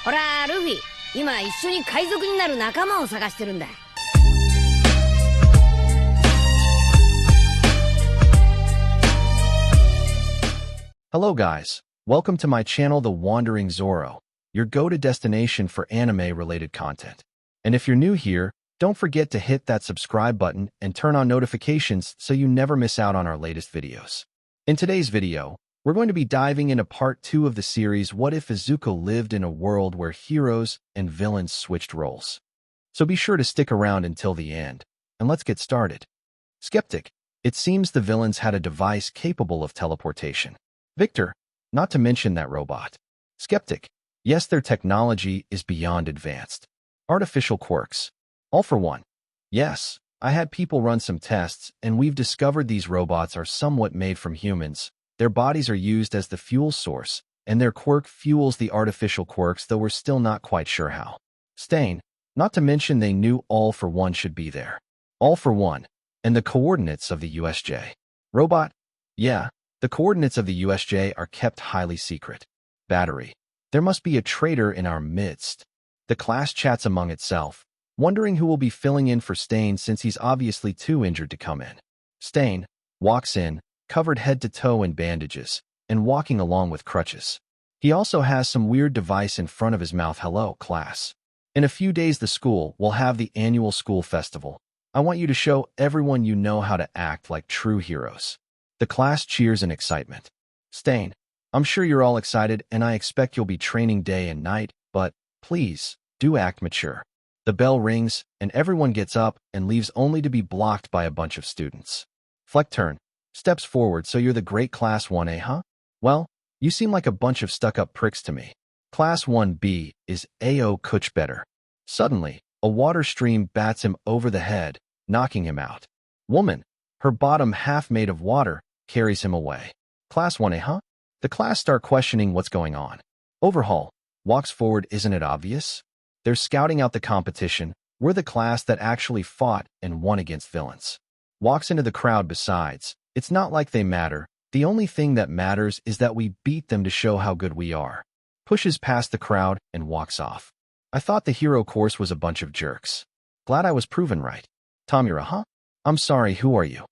ほら、ルフィ、今一緒に海賊になる仲間を探してるんだ。Hello guys, welcome to my channel The Wandering Zoro, your go-to destination for anime-related content. And if you're new here, don't forget to hit that subscribe button and turn on notifications so you never miss out on our latest videos. In today's video, we're going to be diving into part 2 of the series What If Izuku Lived in a World Where Heroes and Villains Switched Roles. So be sure to stick around until the end, and let's get started. Skeptic, it seems the villains had a device capable of teleportation. Victor, not to mention that robot. Skeptic, yes, their technology is beyond advanced. Artificial quirks. All for one. Yes, I had people run some tests, and we've discovered these robots are somewhat made from humans. Their bodies are used as the fuel source, and their quirk fuels the artificial quirks, though we're still not quite sure how. Stain, not to mention they knew All for One should be there. All for One, and the coordinates of the USJ. Robot, yeah, the coordinates of the USJ are kept highly secret. Battery, there must be a traitor in our midst. The class chats among itself, wondering who will be filling in for Stain since he's obviously too injured to come in. Stain walks in, covered head to toe in bandages, and walking along with crutches. He also has some weird device in front of his mouth. Hello, class. In a few days the school will have the annual school festival. I want you to show everyone you know how to act like true heroes. The class cheers in excitement. Stain, I'm sure you're all excited and I expect you'll be training day and night, but please, do act mature. The bell rings, and everyone gets up and leaves only to be blocked by a bunch of students. Fleckturn steps forward. So you're the great Class 1A, huh? Well, you seem like a bunch of stuck-up pricks to me. Class 1B is A.O. Kuch better. Suddenly, a water stream bats him over the head, knocking him out. Woman, her bottom half made of water, carries him away. Class 1A, huh? The class start questioning what's going on. Overhaul walks forward. Isn't it obvious? They're scouting out the competition. We're the class that actually fought and won against villains. Walks into the crowd. Besides, it's not like they matter. The only thing that matters is that we beat them to show how good we are. Pushes past the crowd and walks off. I thought the hero course was a bunch of jerks. Glad I was proven right. Tamura, huh? I'm sorry, who are you?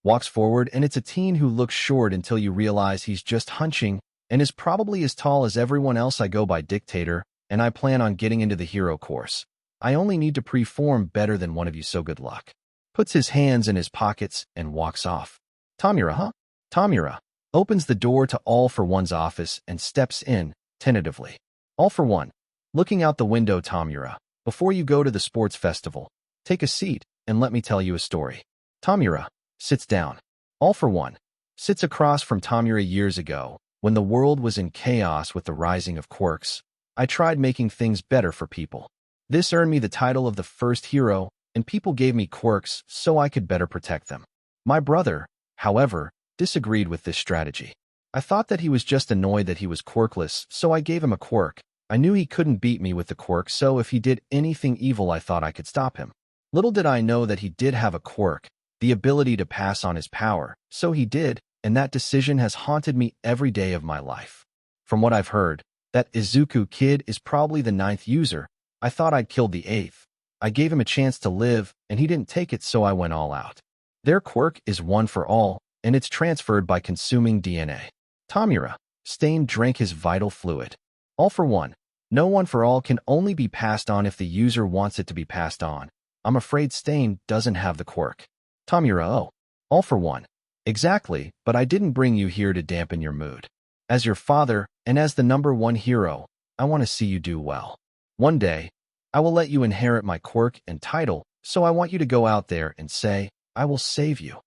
Walks forward, and it's a teen who looks short until you realize he's just hunching and is probably as tall as everyone else. I go by Dictator, and I plan on getting into the hero course. I only need to perform better than one of you, so good luck. Puts his hands in his pockets and walks off. Tamura, huh? Tamura opens the door to All for One's office and steps in, tentatively. All for One, looking out the window. Tamura, before you go to the sports festival, take a seat and let me tell you a story. Tamura sits down. All for One sits across from Tamura. Years ago, when the world was in chaos with the rising of quirks, I tried making things better for people. This earned me the title of the first hero, and people gave me quirks so I could better protect them. My brother, however, disagreed with this strategy. I thought that he was just annoyed that he was quirkless, so I gave him a quirk. I knew he couldn't beat me with the quirk, so if he did anything evil I thought I could stop him. Little did I know that he did have a quirk, the ability to pass on his power, so he did, and that decision has haunted me every day of my life. From what I've heard, that Izuku kid is probably the 9th user. I thought I'd killed the 8th. I gave him a chance to live, and he didn't take it, so I went all out. Their quirk is one for all, and it's transferred by consuming DNA. Tamura, Stain drank his vital fluid. All for One, no one for all can only be passed on if the user wants it to be passed on. I'm afraid Stain doesn't have the quirk. Tamura, oh, All for One. Exactly, but I didn't bring you here to dampen your mood. As your father, and as the #1 hero, I want to see you do well. One day, I will let you inherit my quirk and title, so I want you to go out there and say, I will save you.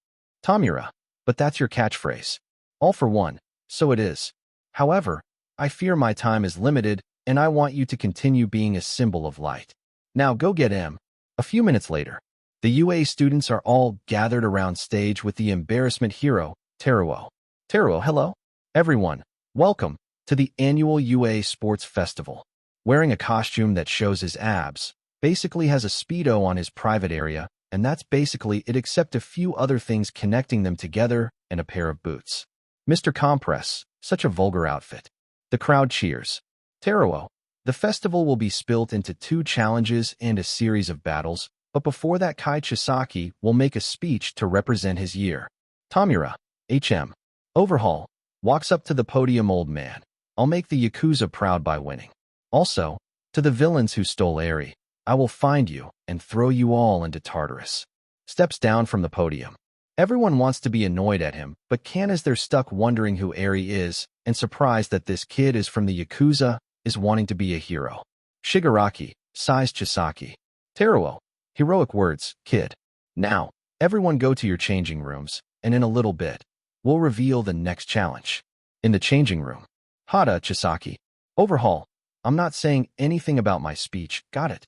Tamura, but that's your catchphrase. All for One, so it is. However, I fear my time is limited, and I want you to continue being a symbol of light. Now go get him. A few minutes later, the UA students are all gathered around stage with the embarrassment hero, Teruo. Teruo, hello. Everyone, welcome to the annual UA Sports Festival. Wearing a costume that shows his abs, basically has a Speedo on his private area, and that's basically it except a few other things connecting them together and a pair of boots. Mr. Compress, such a vulgar outfit. The crowd cheers. Teruo, The festival will be split into 2 challenges and a series of battles, but before that Kai Chisaki will make a speech to represent his year. Tamura, HM. Overhaul. Walks up to the podium. Old man. I'll make the Yakuza proud by winning. Also, to the villains who stole Eri, I will find you and throw you all into Tartarus. Steps down from the podium. Everyone wants to be annoyed at him, but can as they're stuck wondering who Eri is and surprised that this kid is from the Yakuza, is wanting to be a hero. Shigaraki, sighs Chisaki. Teruo, heroic words, kid. Now, everyone go to your changing rooms, and in a little bit, we'll reveal the next challenge. In the changing room. Hada, Chisaki. Overhaul. I'm not saying anything about my speech, got it?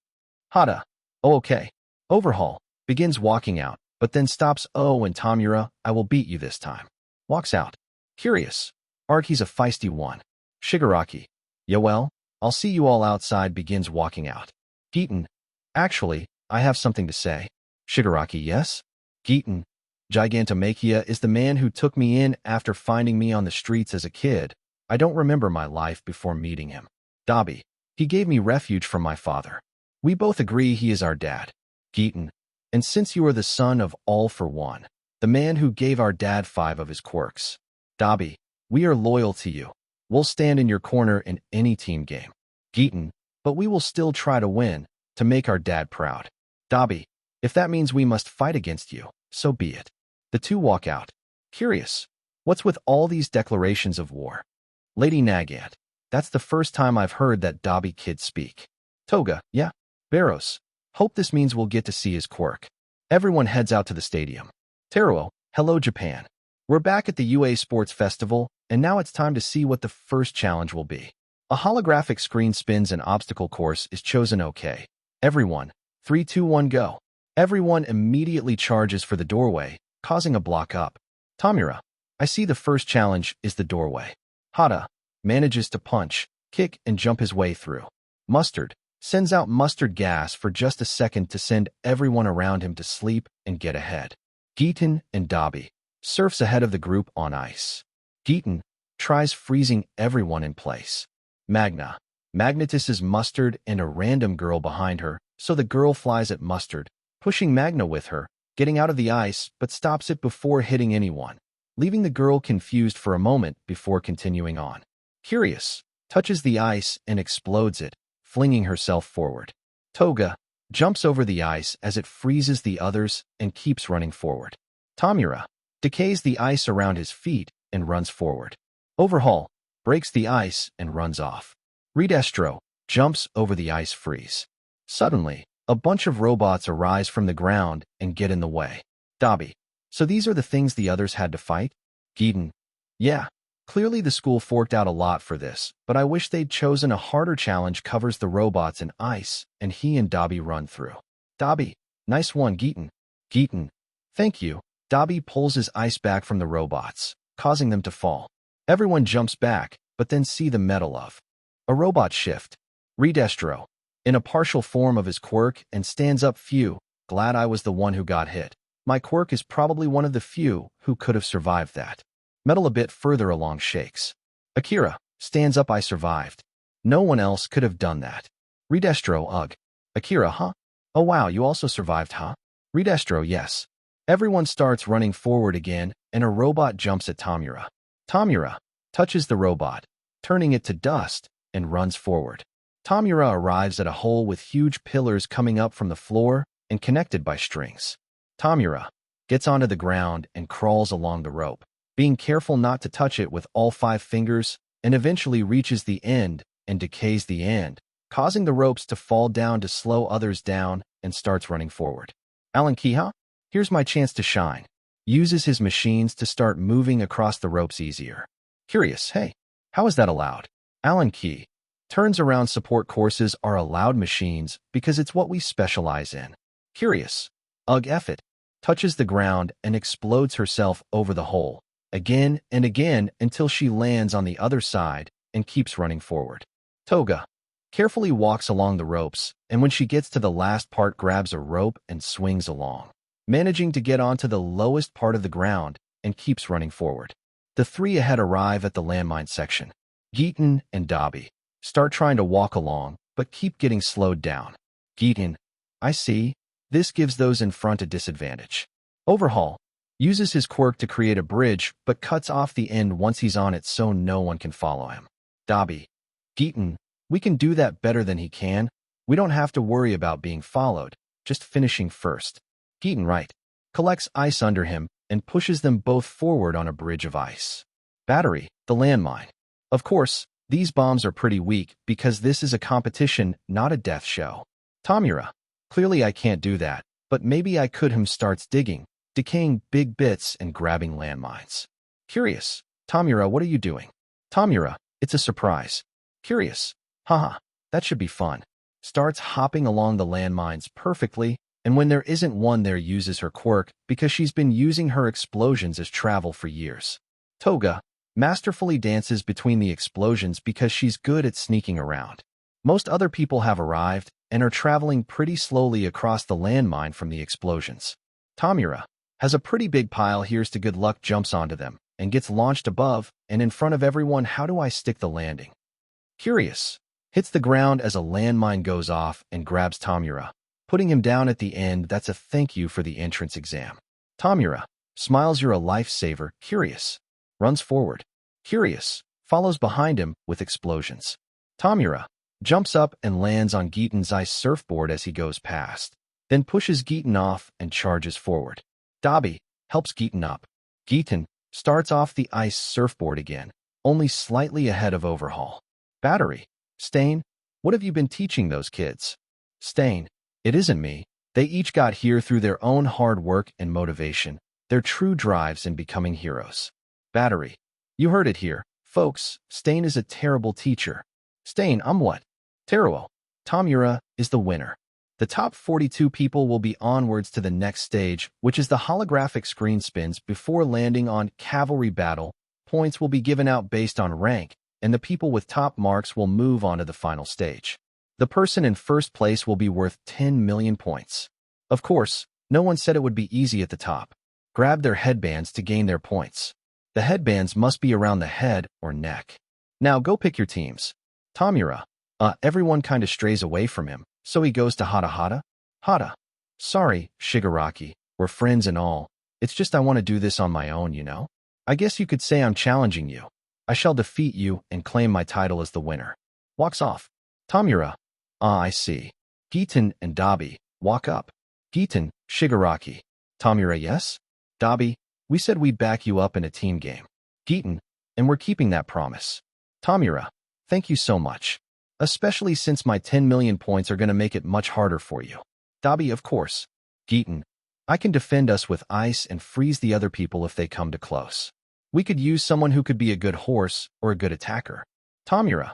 Hada. Oh, okay. Overhaul. Begins walking out, but then stops. Oh, and Tamura, I will beat you this time. Walks out. Curious. He's a feisty one. Shigaraki. Yeah, well, I'll see you all outside. Begins walking out. Geeton. Actually, I have something to say. Shigaraki, yes? Geeton. Gigantomachia is the man who took me in after finding me on the streets as a kid. I don't remember my life before meeting him. Dabi. He gave me refuge from my father. We both agree he is our dad. Geeton. And since you are the son of All for One, the man who gave our dad 5 of his quirks. Dabi. We are loyal to you. We'll stand in your corner in any team game. Geeton. But we will still try to win, to make our dad proud. Dabi. If that means we must fight against you, so be it. The 2 walk out. Curious. What's with all these declarations of war? Lady Nagant. That's the first time I've heard that Dabi kid speak. Toga. Yeah. Barros. Hope this means we'll get to see his quirk. Everyone heads out to the stadium. Teruo. Hello, Japan. We're back at the UA Sports Festival, and now it's time to see what the first challenge will be. A holographic screen spins and obstacle course is chosen. Okay. Everyone. 3, 2, 1, go. Everyone immediately charges for the doorway, causing a block up. Tamura. I see the first challenge is the doorway. Hada. Manages to punch, kick, and jump his way through. Mustard. Sends out mustard gas for just a second to send everyone around him to sleep and get ahead. Geeton and Dabi. Surfs ahead of the group on ice. Geeton. Tries freezing everyone in place. Magna. Magnetisses Mustard and a random girl behind her, so the girl flies at Mustard, pushing Magna with her, getting out of the ice but stops it before hitting anyone, leaving the girl confused for a moment before continuing on. Curious. Touches the ice and explodes it, flinging herself forward. Toga. Jumps over the ice as it freezes the others and keeps running forward. Tamura. Decays the ice around his feet and runs forward. Overhaul. Breaks the ice and runs off. Redestro. Jumps over the ice freeze. Suddenly, a bunch of robots arise from the ground and get in the way. Dabi. So these are the things the others had to fight? Geeton. Yeah. Clearly the school forked out a lot for this, but I wish they'd chosen a harder challenge. Covers the robots in ice, and he and Dabi run through. Dabi. Nice one, Geeton. Geeton. Thank you. Dabi pulls his ice back from the robots, causing them to fall. Everyone jumps back, but then see the metal of a robot shift. Redestro. In a partial form of his quirk and stands up. Phew, glad I was the one who got hit. My quirk is probably one of the few who could have survived that. Metal a bit further along shakes. Akira. Stands up. I survived. No one else could have done that. Redestro. Ugh. Akira, huh? Oh wow, you also survived, huh? Redestro. Yes. Everyone starts running forward again, and a robot jumps at Tamura. Tamura. Touches the robot, turning it to dust, and runs forward. Tamura arrives at a hole with huge pillars coming up from the floor and connected by strings. Tamura gets onto the ground and crawls along the rope, being careful not to touch it with all 5 fingers, and eventually reaches the end and decays the end, causing the ropes to fall down to slow others down, and starts running forward. Alan Kiha? Here's my chance to shine. Uses his machines to start moving across the ropes easier. Curious, hey, how is that allowed? Alan Key. Turns around. Support courses are allowed machines because it's what we specialize in. Curious. Ugh, F it. Touches the ground and explodes herself over the hole, again and again until she lands on the other side and keeps running forward. Toga. Carefully walks along the ropes, and when she gets to the last part grabs a rope and swings along, managing to get onto the lowest part of the ground and keeps running forward. The 3 ahead arrive at the landmine section. Geeton and Dabi. Start trying to walk along, but keep getting slowed down. Giten. I see. This gives those in front a disadvantage. Overhaul. Uses his quirk to create a bridge, but cuts off the end once he's on it so no one can follow him. Dabi. Giten. We can do that better than he can. We don't have to worry about being followed, just finishing first. Giten right. Collects ice under him and pushes them both forward on a bridge of ice. Battery, the landmine. Of course, these bombs are pretty weak because this is a competition, not a death show. Tamura. Clearly I can't do that, but maybe I could. Him starts digging, decaying big bits and grabbing landmines. Curious. Tamura, what are you doing? Tamura, it's a surprise. Curious. Haha, that should be fun. Starts hopping along the landmines perfectly, and when there isn't one there uses her quirk because she's been using her explosions as travel for years. Toga masterfully dances between the explosions because she's good at sneaking around. Most other people have arrived and are traveling pretty slowly across the landmine from the explosions. Tamura has a pretty big pile. Here's to good luck, jumps onto them and gets launched above and in front of everyone. How do I stick the landing? Curious. Hits the ground as a landmine goes off and grabs Tamura, putting him down at the end. That's a thank you for the entrance exam. Tamura smiles. You're a lifesaver. Curious. Runs forward. Curious follows behind him with explosions. Tamura jumps up and lands on Giten's ice surfboard as he goes past, then pushes Giten off and charges forward. Dabi helps Giten up. Giten starts off the ice surfboard again, only slightly ahead of Overhaul. Battery. Stain, what have you been teaching those kids? Stain, it isn't me. They each got here through their own hard work and motivation, their true drives in becoming heroes. Battery, you heard it here, folks. Stain is a terrible teacher. Stain, I'm what? Teruo. Tamura is the winner. The top 42 people will be onwards to the next stage, which is the holographic screen spins before landing on cavalry battle. Points will be given out based on rank, and the people with top marks will move on to the final stage. The person in first place will be worth 10 million points. Of course, no one said it would be easy at the top. Grab their headbands to gain their points. The headbands must be around the head or neck. Now go pick your teams. Tamura. Everyone kinda strays away from him, so he goes to Hata Hata. Hata. Sorry, Shigaraki, we're friends and all. It's just I want to do this on my own, you know? I guess you could say I'm challenging you. I shall defeat you and claim my title as the winner. Walks off. Tamura. I see. Giten and Dabi walk up. Giten, Shigaraki. Tamura, yes? Dabi, we said we'd back you up in a team game. Giten, and we're keeping that promise. Tamura, thank you so much. Especially since my 10 million points are going to make it much harder for you. Dabi, of course. Giten, I can defend us with ice and freeze the other people if they come too close. We could use someone who could be a good horse or a good attacker. Tamura,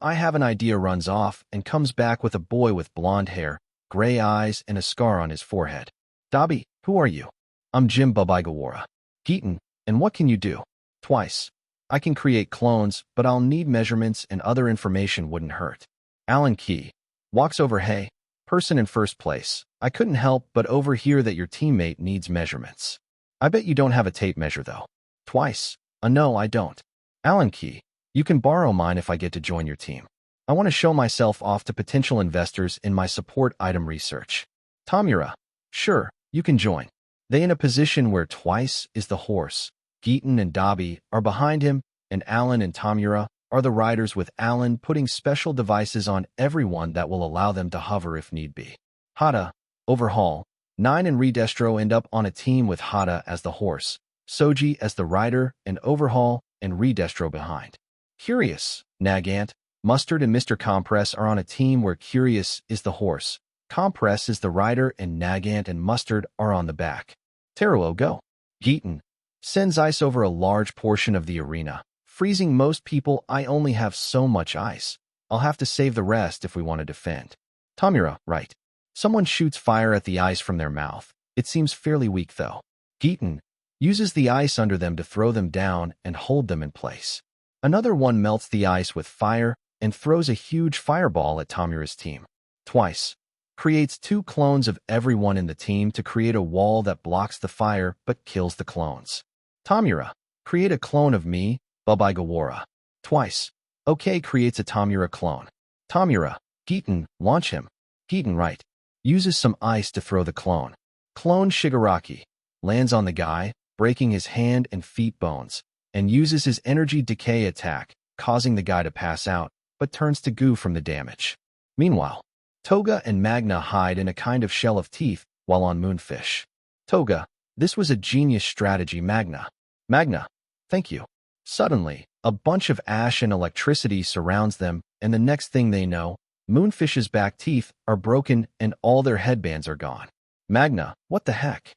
I have an idea. Runs off and comes back with a boy with blonde hair, gray eyes, and a scar on his forehead. Dabi, who are you? I'm Jim Babaigawara. Giten, and what can you do? Twice. I can create clones, but I'll need measurements and other information wouldn't hurt. Alan Key. Walks over. Hey, person in first place. I couldn't help but overhear that your teammate needs measurements. I bet you don't have a tape measure though. Twice. No, I don't. Alan Key. You can borrow mine if I get to join your team. I want to show myself off to potential investors in my support item research. Tamura. Sure, you can join. They in a position where Twice is the horse. Giten and Dabi are behind him, and Alan and Tamura are the riders, with Alan putting special devices on everyone that will allow them to hover if need be. Hata, Overhaul, 9 and Redestro end up on a team with Hata as the horse, Soji as the rider, and Overhaul and Redestro behind. Curious, Nagant, Mustard, and Mr. Compress are on a team where Curious is the horse, Compress is the rider, and Nagant and Mustard are on the back. Teruo, go. Giten sends ice over a large portion of the arena, freezing most people. I only have so much ice. I'll have to save the rest if we want to defend. Tamura, right. Someone shoots fire at the ice from their mouth. It seems fairly weak though. Giten uses the ice under them to throw them down and hold them in place. Another one melts the ice with fire and throws a huge fireball at Tamura's team. Twice creates 2 clones of everyone in the team to create a wall that blocks the fire but kills the clones. Tamura, create a clone of me, Babaigawara. Twice OK creates a Tamura clone. Tamura, Giton, launch him. Giton, right. Uses some ice to throw the clone. Clone Shigaraki. Lands on the guy, breaking his hand and feet bones, and uses his energy decay attack, causing the guy to pass out, but turns to goo from the damage. Meanwhile, Toga and Magna hide in a kind of shell of teeth while on Moonfish. Toga, this was a genius strategy, Magna. Magna, thank you. Suddenly, a bunch of ash and electricity surrounds them, and the next thing they know, Moonfish's back teeth are broken and all their headbands are gone. Magna, what the heck?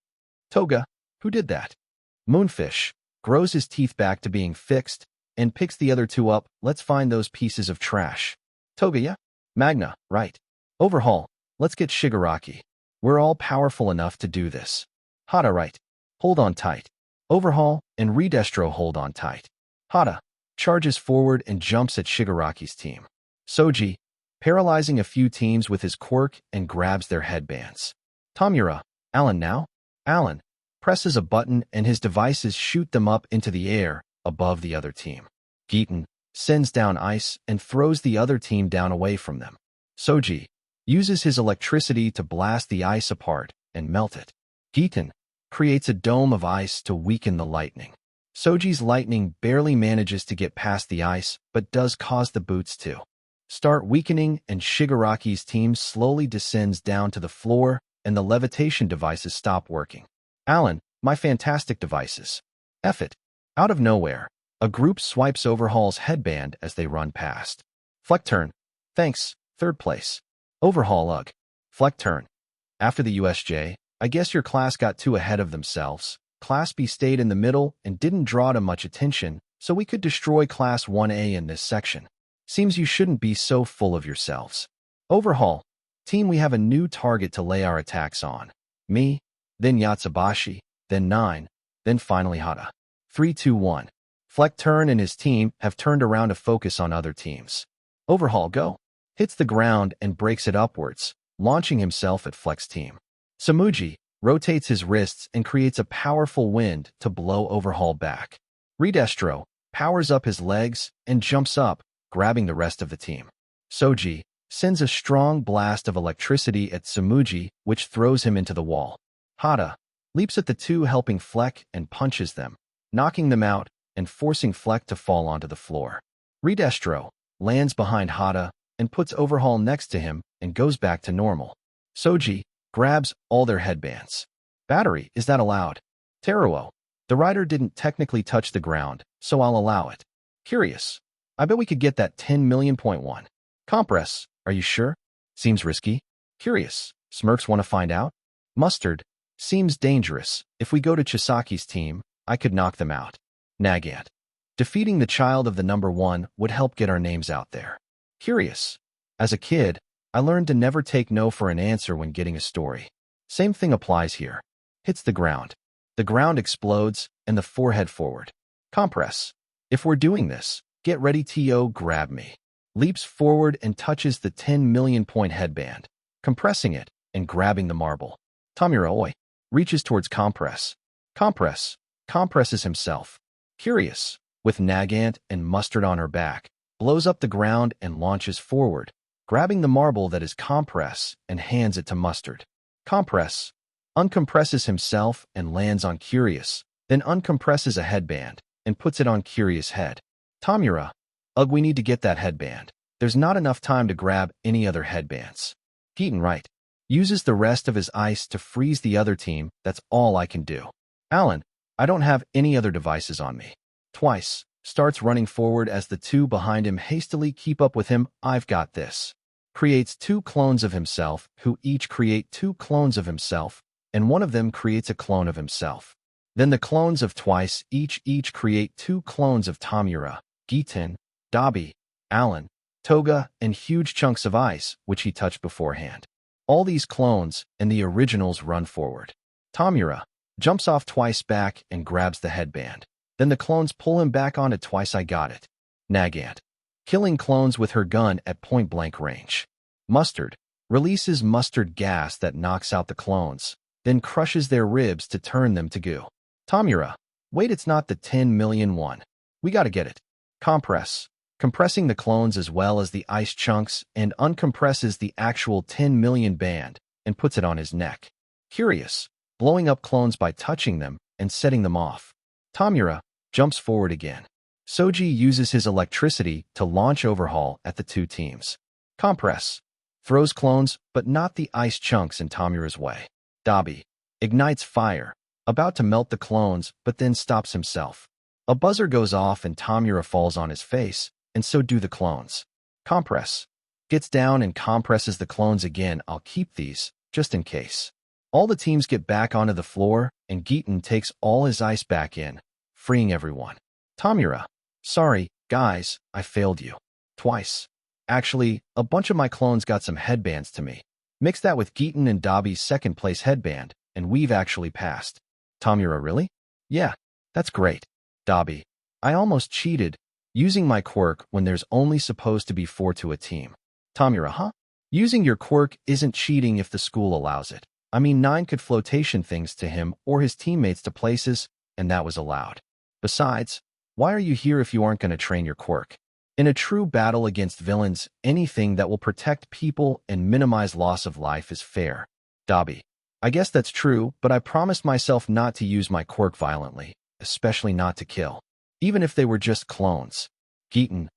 Toga, who did that? Moonfish grows his teeth back to being fixed and picks the other two up. Let's find those pieces of trash. Toga, yeah? Magna, right. Overhaul, let's get Shigaraki. We're all powerful enough to do this. Hada, right. Hold on tight. Overhaul and Redestro hold on tight. Hada charges forward and jumps at Shigaraki's team. Soji, paralyzing a few teams with his quirk and grabs their headbands. Tamura, Alan now? Alan presses a button and his devices shoot them up into the air above the other team. Giton sends down ice and throws the other team down away from them. Soji uses his electricity to blast the ice apart and melt it. Giton creates a dome of ice to weaken the lightning. Soji's lightning barely manages to get past the ice, but does cause the boots to start weakening, and Shigaraki's team slowly descends down to the floor and the levitation devices stop working. Alan, my fantastic devices. F it. Out of nowhere, a group swipes Overhaul's headband as they run past. Fleckturn. Thanks, third place. Overhaul ugh. Fleckturn. After the USJ, I guess your class got too ahead of themselves. Class B stayed in the middle and didn't draw to much attention, so we could destroy Class 1A in this section. Seems you shouldn't be so full of yourselves. Overhaul. Team, we have a new target to lay our attacks on. Me, then Yatsubashi, then 9, then finally Hada. 3, 2, 1. Fleckturn and his team have turned around to focus on other teams. Overhaul go. Hits the ground and breaks it upwards, launching himself at Fleck's team. Samuji rotates his wrists and creates a powerful wind to blow Overhaul back. Redestro powers up his legs and jumps up, grabbing the rest of the team. Soji sends a strong blast of electricity at Samuji, which throws him into the wall. Hada leaps at the two, helping Fleck, and punches them, knocking them out and forcing Fleck to fall onto the floor. Redestro lands behind Hada and puts Overhaul next to him and goes back to normal. Soji grabs all their headbands. Battery, is that allowed? Teruo, the rider didn't technically touch the ground, so I'll allow it. Curious, I bet we could get that 10 million.1. Compress, are you sure? Seems risky. Curious, Smirks want to find out? Mustard, seems dangerous. If we go to Chisaki's team, I could knock them out. Nagant, defeating the child of the number 1 would help get our names out there. Curious, as a kid, I learned to never take no for an answer when getting a story. Same thing applies here. Hits the ground. The ground explodes, and the 4 head forward. Compress, if we're doing this, get ready to grab me. Leaps forward and touches the 10 million point headband, compressing it and grabbing the marble. Tamura oi reaches towards Compress. Compress compresses himself. Curious, with Nagant and Mustard on her back, blows up the ground and launches forward, grabbing the marble that is Compress and hands it to Mustard. Compress uncompresses himself and lands on Curious, then uncompresses a headband and puts it on Curious' head. Tamura, ugh, we need to get that headband. There's not enough time to grab any other headbands. Giton, right. Uses the rest of his ice to freeze the other team. That's all I can do. Alan, I don't have any other devices on me. Twice, starts running forward as the 2 behind him hastily keep up with him. I've got this. Creates 2 clones of himself, who each create 2 clones of himself, and one of them creates a clone of himself. Then the clones of Twice each create 2 clones of Tamura, Giton, Dabi, Alan, Toga, and huge chunks of ice, which he touched beforehand. All these clones and the originals run forward. Tamura jumps off Twice back and grabs the headband. Then the clones pull him back onto Twice. I got it. Nagant, killing clones with her gun at point-blank range. Mustard releases mustard gas that knocks out the clones, then crushes their ribs to turn them to goo. Tamura, wait, it's not the 10 million one. We gotta get it. Compress compressing the clones as well as the ice chunks, and uncompresses the actual 10 million band and puts it on his neck. Curious, blowing up clones by touching them and setting them off. Tamura jumps forward again. Soji uses his electricity to launch overhaul at the two teams. Compress throws clones, but not the ice chunks in Tamura's way. Dabi ignites fire, about to melt the clones, but then stops himself. A buzzer goes off and Tamura falls on his face, and so do the clones. Compress gets down and compresses the clones again. I'll keep these, just in case. All the teams get back onto the floor, and Giton takes all his ice back in, freeing everyone. Tamura, sorry, guys, I failed you. Twice. Actually, a bunch of my clones got some headbands to me. Mix that with Giton and Dabi's second place headband, and we've actually passed. Tamura, really? Yeah, that's great. Dabi, I almost cheated, using my quirk when there's only supposed to be 4 to a team. Tamura, huh? Using your quirk isn't cheating if the school allows it. I mean, 9 could flotation things to him or his teammates to places, and that was allowed. Besides, why are you here if you aren't going to train your quirk? In a true battle against villains, anything that will protect people and minimize loss of life is fair. Dabi, I guess that's true, but I promised myself not to use my quirk violently, especially not to kill, even if they were just clones. Giton,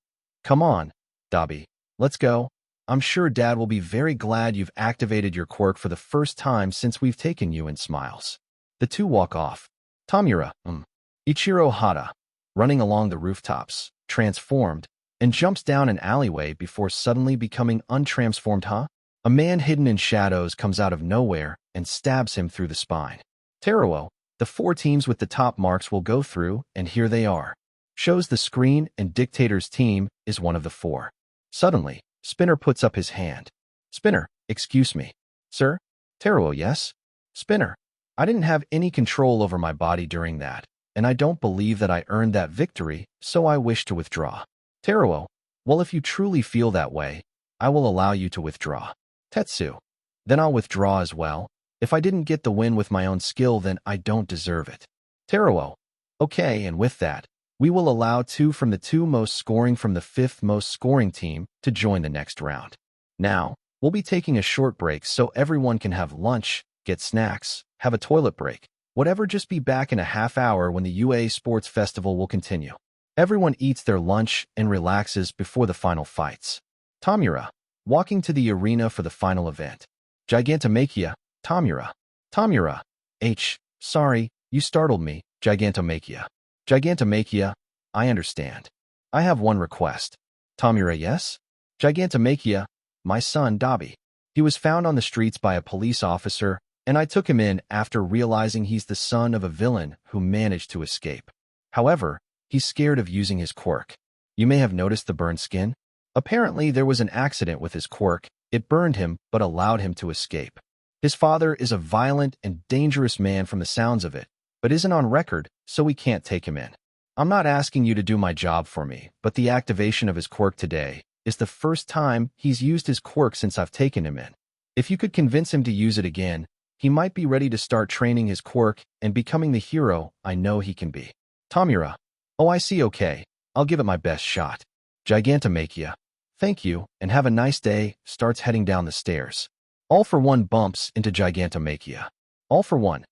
come on, Dabi, let's go. I'm sure Dad will be very glad you've activated your quirk for the first time since we've taken you, and smiles. The two walk off. Tamura, Ichiro Hata, running along the rooftops, transformed, and jumps down an alleyway before suddenly becoming untransformed. A man hidden in shadows comes out of nowhere and stabs him through the spine. Teruo, the 4 teams with the top marks will go through, and here they are. Shows the screen, and Dictator's team is one of the 4. Suddenly, Spinner puts up his hand. Spinner, excuse me. Sir? Teruo, yes? Spinner, I didn't have any control over my body during that, and I don't believe that I earned that victory, so I wish to withdraw. Teruo, well, if you truly feel that way, I will allow you to withdraw. Tetsu, then I'll withdraw as well. If I didn't get the win with my own skill, then I don't deserve it. Teruo, okay, and with that, we will allow 2 from the 2 most scoring from the 5th most scoring team to join the next round. Now, we'll be taking a short break so everyone can have lunch, get snacks, have a toilet break, whatever. Just be back in a half hour when the UA Sports Festival will continue. Everyone eats their lunch and relaxes before the final fights. Tamura, walking to the arena for the final event. Gigantomachia, Tamura. Tamura, sorry, you startled me, Gigantomachia. Gigantomachia, I understand. I have one request. Tamura, yes? Gigantomachia, my son Dabi. He was found on the streets by a police officer, and I took him in after realizing he's the son of a villain who managed to escape. However, he's scared of using his quirk. You may have noticed the burned skin. Apparently, there was an accident with his quirk. It burned him but allowed him to escape. His father is a violent and dangerous man from the sounds of it, but isn't on record, so we can't take him in. I'm not asking you to do my job for me, but the activation of his quirk today is the first time he's used his quirk since I've taken him in. If you could convince him to use it again, he might be ready to start training his quirk and becoming the hero I know he can be. Tamura, oh, I see, okay. I'll give it my best shot. Gigantomachia, thank you, and have a nice day, starts heading down the stairs. All for One bumps into Gigantomachia. All for One.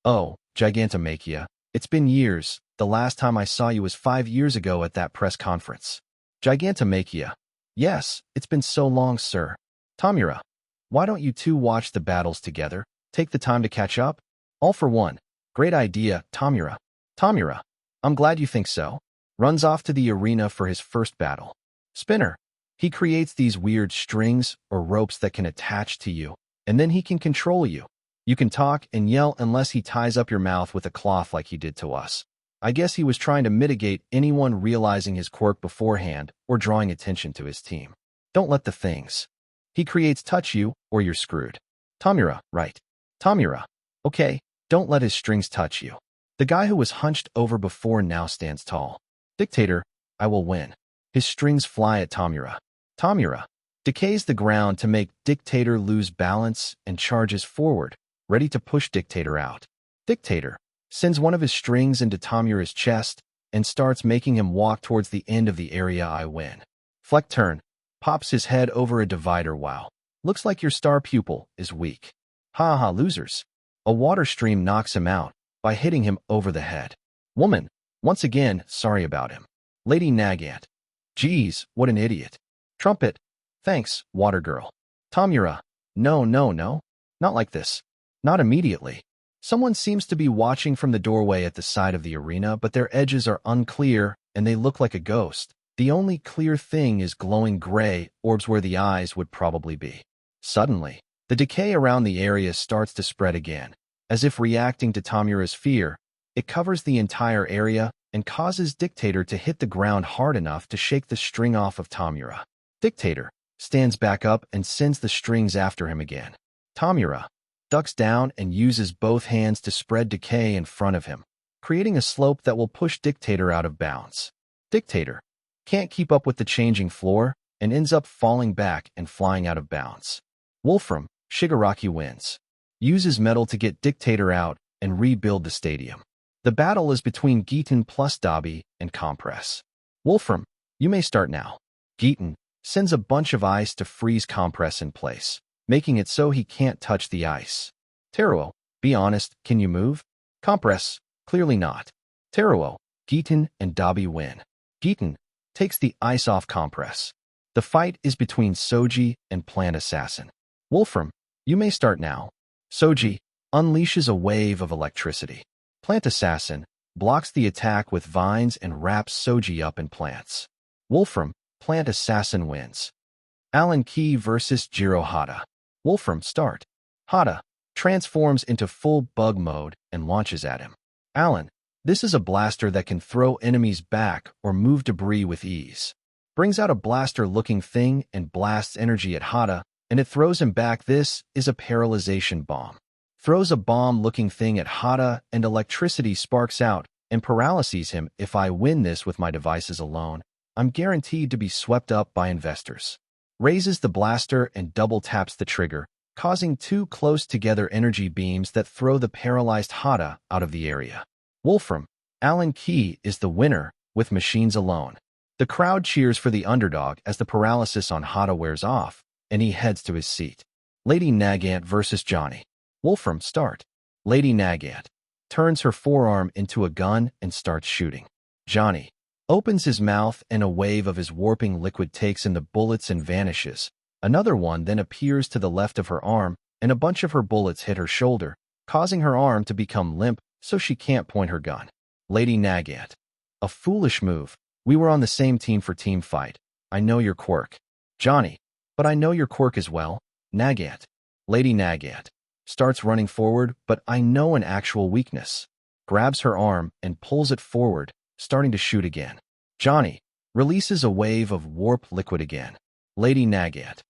Oh, Gigantomachia, it's been years. The last time I saw you was 5 years ago at that press conference. Gigantomachia, yes, it's been so long, sir. Tamura, why don't you two watch the battles together? Take the time to catch up? All for One, great idea, Tamura. Tamura, I'm glad you think so. Runs off to the arena for his first battle. Spinner, he creates these weird strings or ropes that can attach to you, and then he can control you. You can talk and yell unless he ties up your mouth with a cloth like he did to us. I guess he was trying to mitigate anyone realizing his quirk beforehand or drawing attention to his team. Don't let the things he creates touch you, or you're screwed. Tamura, right. Tamura, okay, don't let his strings touch you. The guy who was hunched over before now stands tall. Dictator, I will win. His strings fly at Tamura. Tamura decays the ground to make Dictator lose balance and charges forward, ready to push Dictator out. Dictator sends one of his strings into Tamura's chest, and starts making him walk towards the end of the area. I win. Fleck turn, pops his head over a divider. Wow. Looks like your star pupil is weak. Ha ha, losers. A water stream knocks him out by hitting him over the head. Woman, once again, sorry about him. Lady Nagant. Geez, what an idiot. Trumpet. Thanks, water girl. Tamura. No, no, no. Not like this. Not immediately. Someone seems to be watching from the doorway at the side of the arena, but their edges are unclear and they look like a ghost. The only clear thing is glowing gray orbs where the eyes would probably be. Suddenly, the decay around the area starts to spread again. As if reacting to Tamura's fear, it covers the entire area and causes Dictator to hit the ground hard enough to shake the string off of Tamura. Dictator stands back up and sends the strings after him again. Tamura ducks down and uses both hands to spread decay in front of him, creating a slope that will push Dictator out of bounds. Dictator can't keep up with the changing floor and ends up falling back and flying out of bounds. Wolfram Shigaraki wins, uses metal to get Dictator out and rebuild the stadium. The battle is between Geeton plus Dabi and Compress. Wolfram, you may start now. Geeton sends a bunch of ice to freeze Compress in place, making it so he can't touch the ice. Teruo, be honest, can you move? Compress, clearly not. Teruo, Geeton, and Dabi win. Geeton takes the ice off Compress. The fight is between Soji and Plant Assassin. Wolfram, you may start now. Soji unleashes a wave of electricity. Plant Assassin blocks the attack with vines and wraps Soji up in plants. Wolfram, Plant Assassin wins. Alan Key versus Jiro Hata. Wolfram, start. Hata transforms into full bug mode and launches at him. Alan, this is a blaster that can throw enemies back or move debris with ease. Brings out a blaster-looking thing and blasts energy at Hata, and it throws him back. This is a paralyzation bomb. Throws a bomb-looking thing at Hata, and electricity sparks out and paralyzes him. If I win this with my devices alone, I'm guaranteed to be swept up by investors. Raises the blaster and double-taps the trigger, causing two close-together energy beams that throw the paralyzed Hata out of the area. Wolfram, Alan Key is the winner with machines alone. The crowd cheers for the underdog as the paralysis on Hata wears off, and he heads to his seat. Lady Nagant versus Johnny. Wolfram, start. Lady Nagant turns her forearm into a gun and starts shooting. Johnny opens his mouth and a wave of his warping liquid takes in the bullets and vanishes. Another one then appears to the left of her arm, and a bunch of her bullets hit her shoulder, causing her arm to become limp so she can't point her gun. Lady Nagant. A foolish move. We were on the same team for team fight. I know your quirk. Johnny. But I know your quirk as well. Nagant. Lady Nagant starts running forward, but I know an actual weakness. Grabs her arm and pulls it forward, starting to shoot again. Johnny releases a wave of warp liquid again. Lady Nagant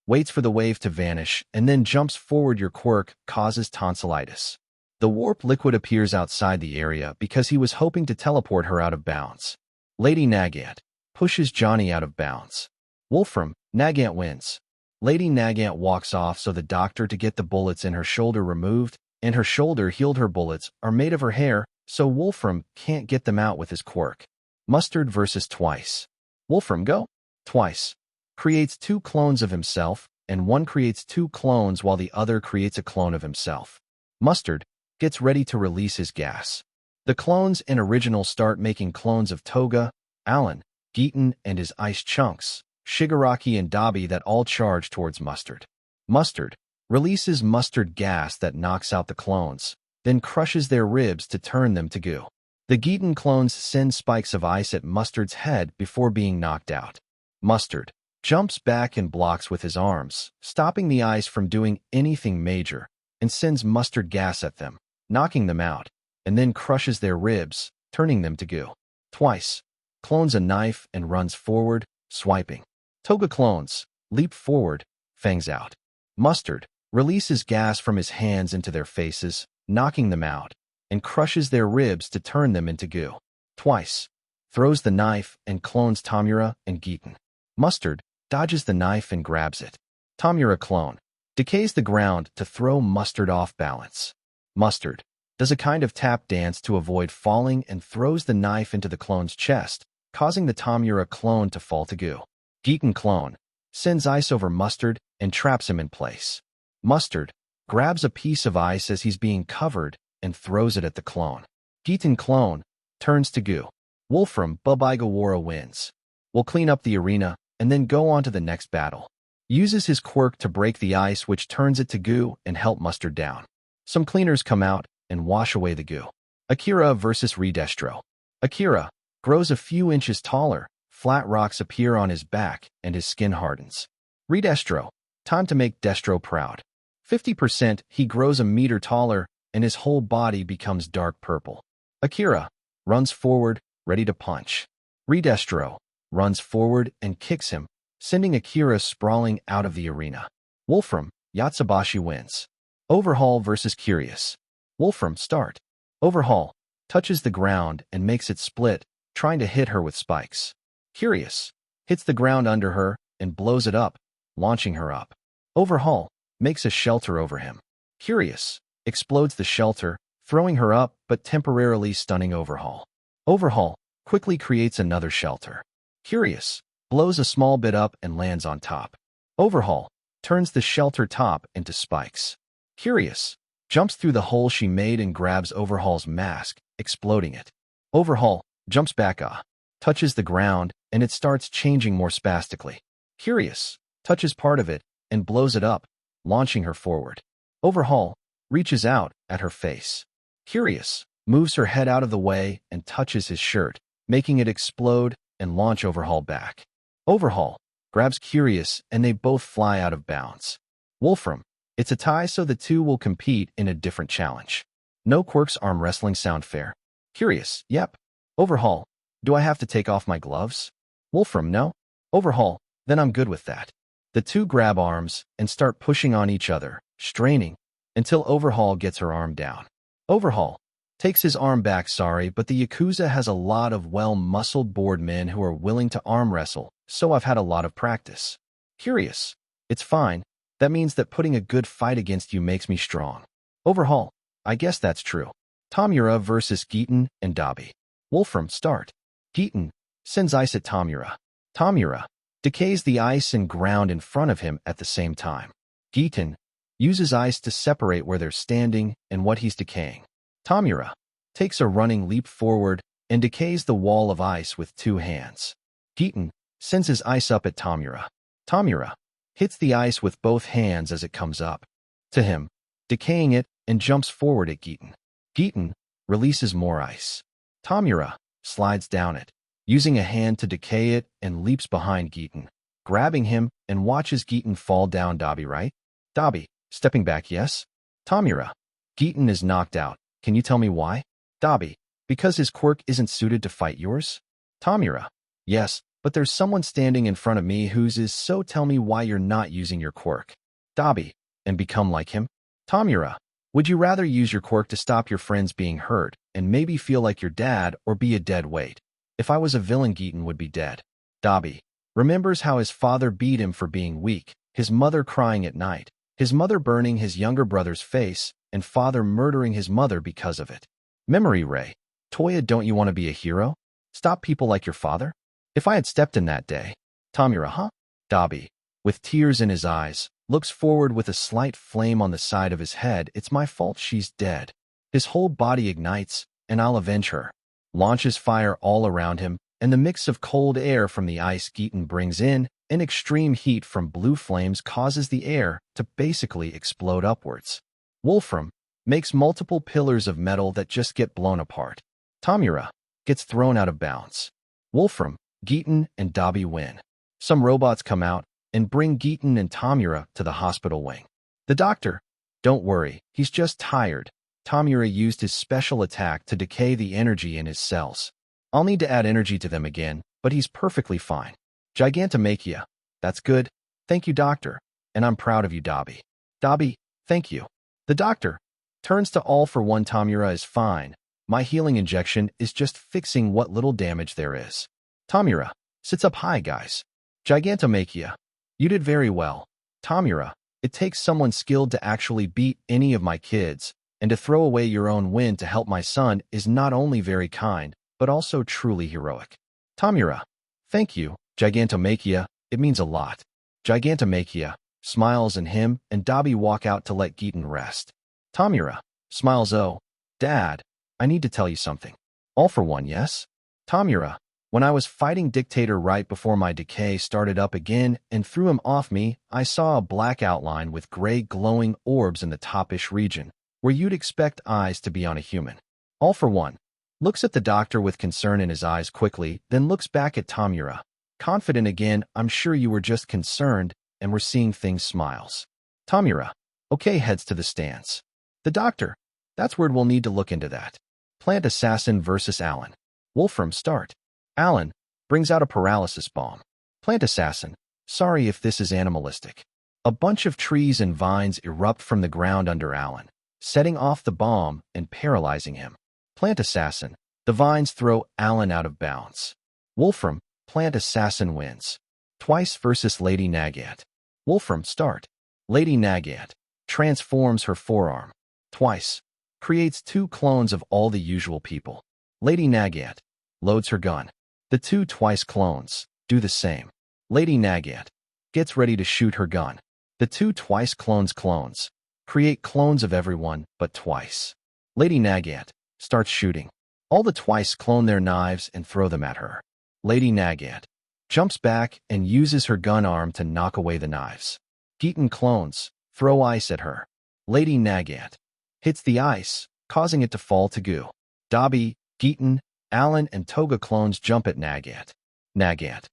waits for the wave to vanish and then jumps forward. Your quirk causes tonsillitis. The warp liquid appears outside the area because he was hoping to teleport her out of bounds. Lady Nagant pushes Johnny out of bounds. Wolfram, Nagant wins. Lady Nagant walks off so the doctor to get the bullets in her shoulder removed, and her shoulder healed. Her bullets are made of her hair, so Wolfram can't get them out with his quirk. Mustard versus Twice. Wolfram, go. Twice creates two clones of himself, and one creates two clones while the other creates a clone of himself. Mustard gets ready to release his gas. The clones and original start making clones of Toga, Alan, Geeton, and his ice chunks, Shigaraki and Dabi that all charge towards Mustard. Mustard releases mustard gas that knocks out the clones, then crushes their ribs to turn them to goo. The Geeton clones send spikes of ice at Mustard's head before being knocked out. Mustard jumps back and blocks with his arms, stopping the ice from doing anything major, and sends mustard gas at them, knocking them out, and then crushes their ribs, turning them to goo. Twice clones a knife and runs forward, swiping. Toga clones leap forward, fangs out. Mustard releases gas from his hands into their faces, knocking them out, and crushes their ribs to turn them into goo. Twice throws the knife and clones Tamura and Geeton. Mustard dodges the knife and grabs it. Tamura clone decays the ground to throw Mustard off balance. Mustard does a kind of tap dance to avoid falling and throws the knife into the clone's chest, causing the Tamura clone to fall to goo. Giton clone sends ice over Mustard and traps him in place. Mustard grabs a piece of ice as he's being covered and throws it at the clone. Giton clone turns to goo. Wolfram Bubigawara wins. We'll clean up the arena and then go on to the next battle. Uses his quirk to break the ice, which turns it to goo and help Mustard down. Some cleaners come out and wash away the goo. Akira versus Redestro. Akira grows a few inches taller, flat rocks appear on his back, and his skin hardens. Redestro, time to make Destro proud. 50%, he grows a meter taller, and his whole body becomes dark purple. Akira runs forward, ready to punch. Redestro runs forward and kicks him, sending Akira sprawling out of the arena. Wolfram Yatsubashi wins. Overhaul versus Curious. Wolfram start. Overhaul touches the ground and makes it split, trying to hit her with spikes. Curious hits the ground under her and blows it up, launching her up. Overhaul makes a shelter over him. Curious explodes the shelter, throwing her up but temporarily stunning Overhaul. Overhaul quickly creates another shelter. Curious blows a small bit up and lands on top. Overhaul turns the shelter top into spikes. Curious jumps through the hole she made and grabs Overhaul's mask, exploding it. Overhaul jumps back up, touches the ground, and it starts changing more spastically. Curious touches part of it and blows it up, launching her forward. Overhaul reaches out at her face. Curious moves her head out of the way and touches his shirt, making it explode and launch Overhaul back. Overhaul grabs Curious and they both fly out of bounds. Wolfram, it's a tie, so the two will compete in a different challenge. No quirks. Arm wrestling sound fair? Curious, yep. Overhaul, do I have to take off my gloves? Wolfram, no. Overhaul, then I'm good with that. The two grab arms and start pushing on each other, straining, until Overhaul gets her arm down. Overhaul takes his arm back, sorry, but the Yakuza has a lot of well-muscled bored men who are willing to arm wrestle, so I've had a lot of practice. Curious, it's fine. That means that putting a good fight against you makes me strong. Overhaul, I guess that's true. Tamura versus Giton and Dabi. Wolfram start. Giton sends ice at Tamura. Tamura decays the ice and ground in front of him at the same time. Giton uses ice to separate where they're standing and what he's decaying. Tamura takes a running leap forward and decays the wall of ice with two hands. Giton sends his ice up at Tamura. Tamura hits the ice with both hands as it comes up to him, decaying it, and jumps forward at Giton. Giton releases more ice. Tamura slides down it, using a hand to decay it, and leaps behind Giton, grabbing him, and watches Giton fall down. Dabi, right? Dabi, stepping back, yes? Tamura, Giton is knocked out. Can you tell me why? Dabi, because his quirk isn't suited to fight yours? Tamura, yes, but there's someone standing in front of me whose is, so tell me why you're not using your quirk. Dabi, and become like him? Tamura, would you rather use your quirk to stop your friends being hurt and maybe feel like your dad, or be a dead weight? If I was a villain, Giton would be dead. Dabi remembers how his father beat him for being weak, his mother crying at night, his mother burning his younger brother's face, and father murdering his mother because of it. Memory ray. Toya, don't you want to be a hero? Stop people like your father? If I had stepped in that day. Tamura, huh? Dabi, with tears in his eyes, looks forward with a slight flame on the side of his head. It's my fault she's dead. His whole body ignites, and I'll avenge her. Launches fire all around him, and the mix of cold air from the ice Giton brings in and extreme heat from blue flames causes the air to basically explode upwards. Wolfram makes multiple pillars of metal that just get blown apart. Tamura gets thrown out of bounds. Wolfram, Giton, and Dabi win. Some robots come out and bring Giton and Tamura to the hospital wing. The doctor, don't worry, he's just tired. Tamura used his special attack to decay the energy in his cells. I'll need to add energy to them again, but he's perfectly fine. Gigantomachia, that's good. Thank you, doctor. And I'm proud of you, Dabi. Dabi, thank you. The doctor turns to all for one. Tamura is fine. My healing injection is just fixing what little damage there is. Tamura sits up high, guys. Gigantomachia, you did very well. Tamura, it takes someone skilled to actually beat any of my kids, And to throw away your own win to help my son is not only very kind, but also truly heroic. Tamura. Thank you, Gigantomachia, it means a lot. Gigantomachia smiles and him and Dabi walk out to let Giten rest. Tamura smiles, oh, Dad, I need to tell you something. All for one, yes? Tamura, when I was fighting Dictator right before my decay started up again and threw him off me, I saw a black outline with gray glowing orbs in the top-ish region, where you'd expect eyes to be on a human. All for one looks at the doctor with concern in his eyes quickly, then looks back at Tamura. Confident again, I'm sure you were just concerned and were seeing things smiles. Tamura, okay, heads to the stands. The doctor, that's where we'll need to look into that. Plant Assassin versus Alan. Wolfram, start. Alan brings out a paralysis bomb. Plant Assassin, sorry if this is animalistic. A bunch of trees and vines erupt from the ground under Alan, setting off the bomb and paralyzing him. Plant Assassin, the vines throw Alan out of bounds. Wolfram, Plant Assassin wins. Twice versus Lady Nagat. Wolfram, start. Lady Nagat transforms her forearm. Twice. Creates 2 clones of all the usual people. Lady Nagat loads her gun. The 2 Twice clones do the same. Lady Nagat gets ready to shoot her gun. The 2 Twice clones create clones of everyone but Twice. Lady Nagat starts shooting. All the Twice clone their knives and throw them at her. Lady Nagat jumps back and uses her gun arm to knock away the knives. Giten clones throw ice at her. Lady Nagat hits the ice, causing it to fall to goo. Dabi, Giten, Alan, and Toga clones jump at Nagat. Nagat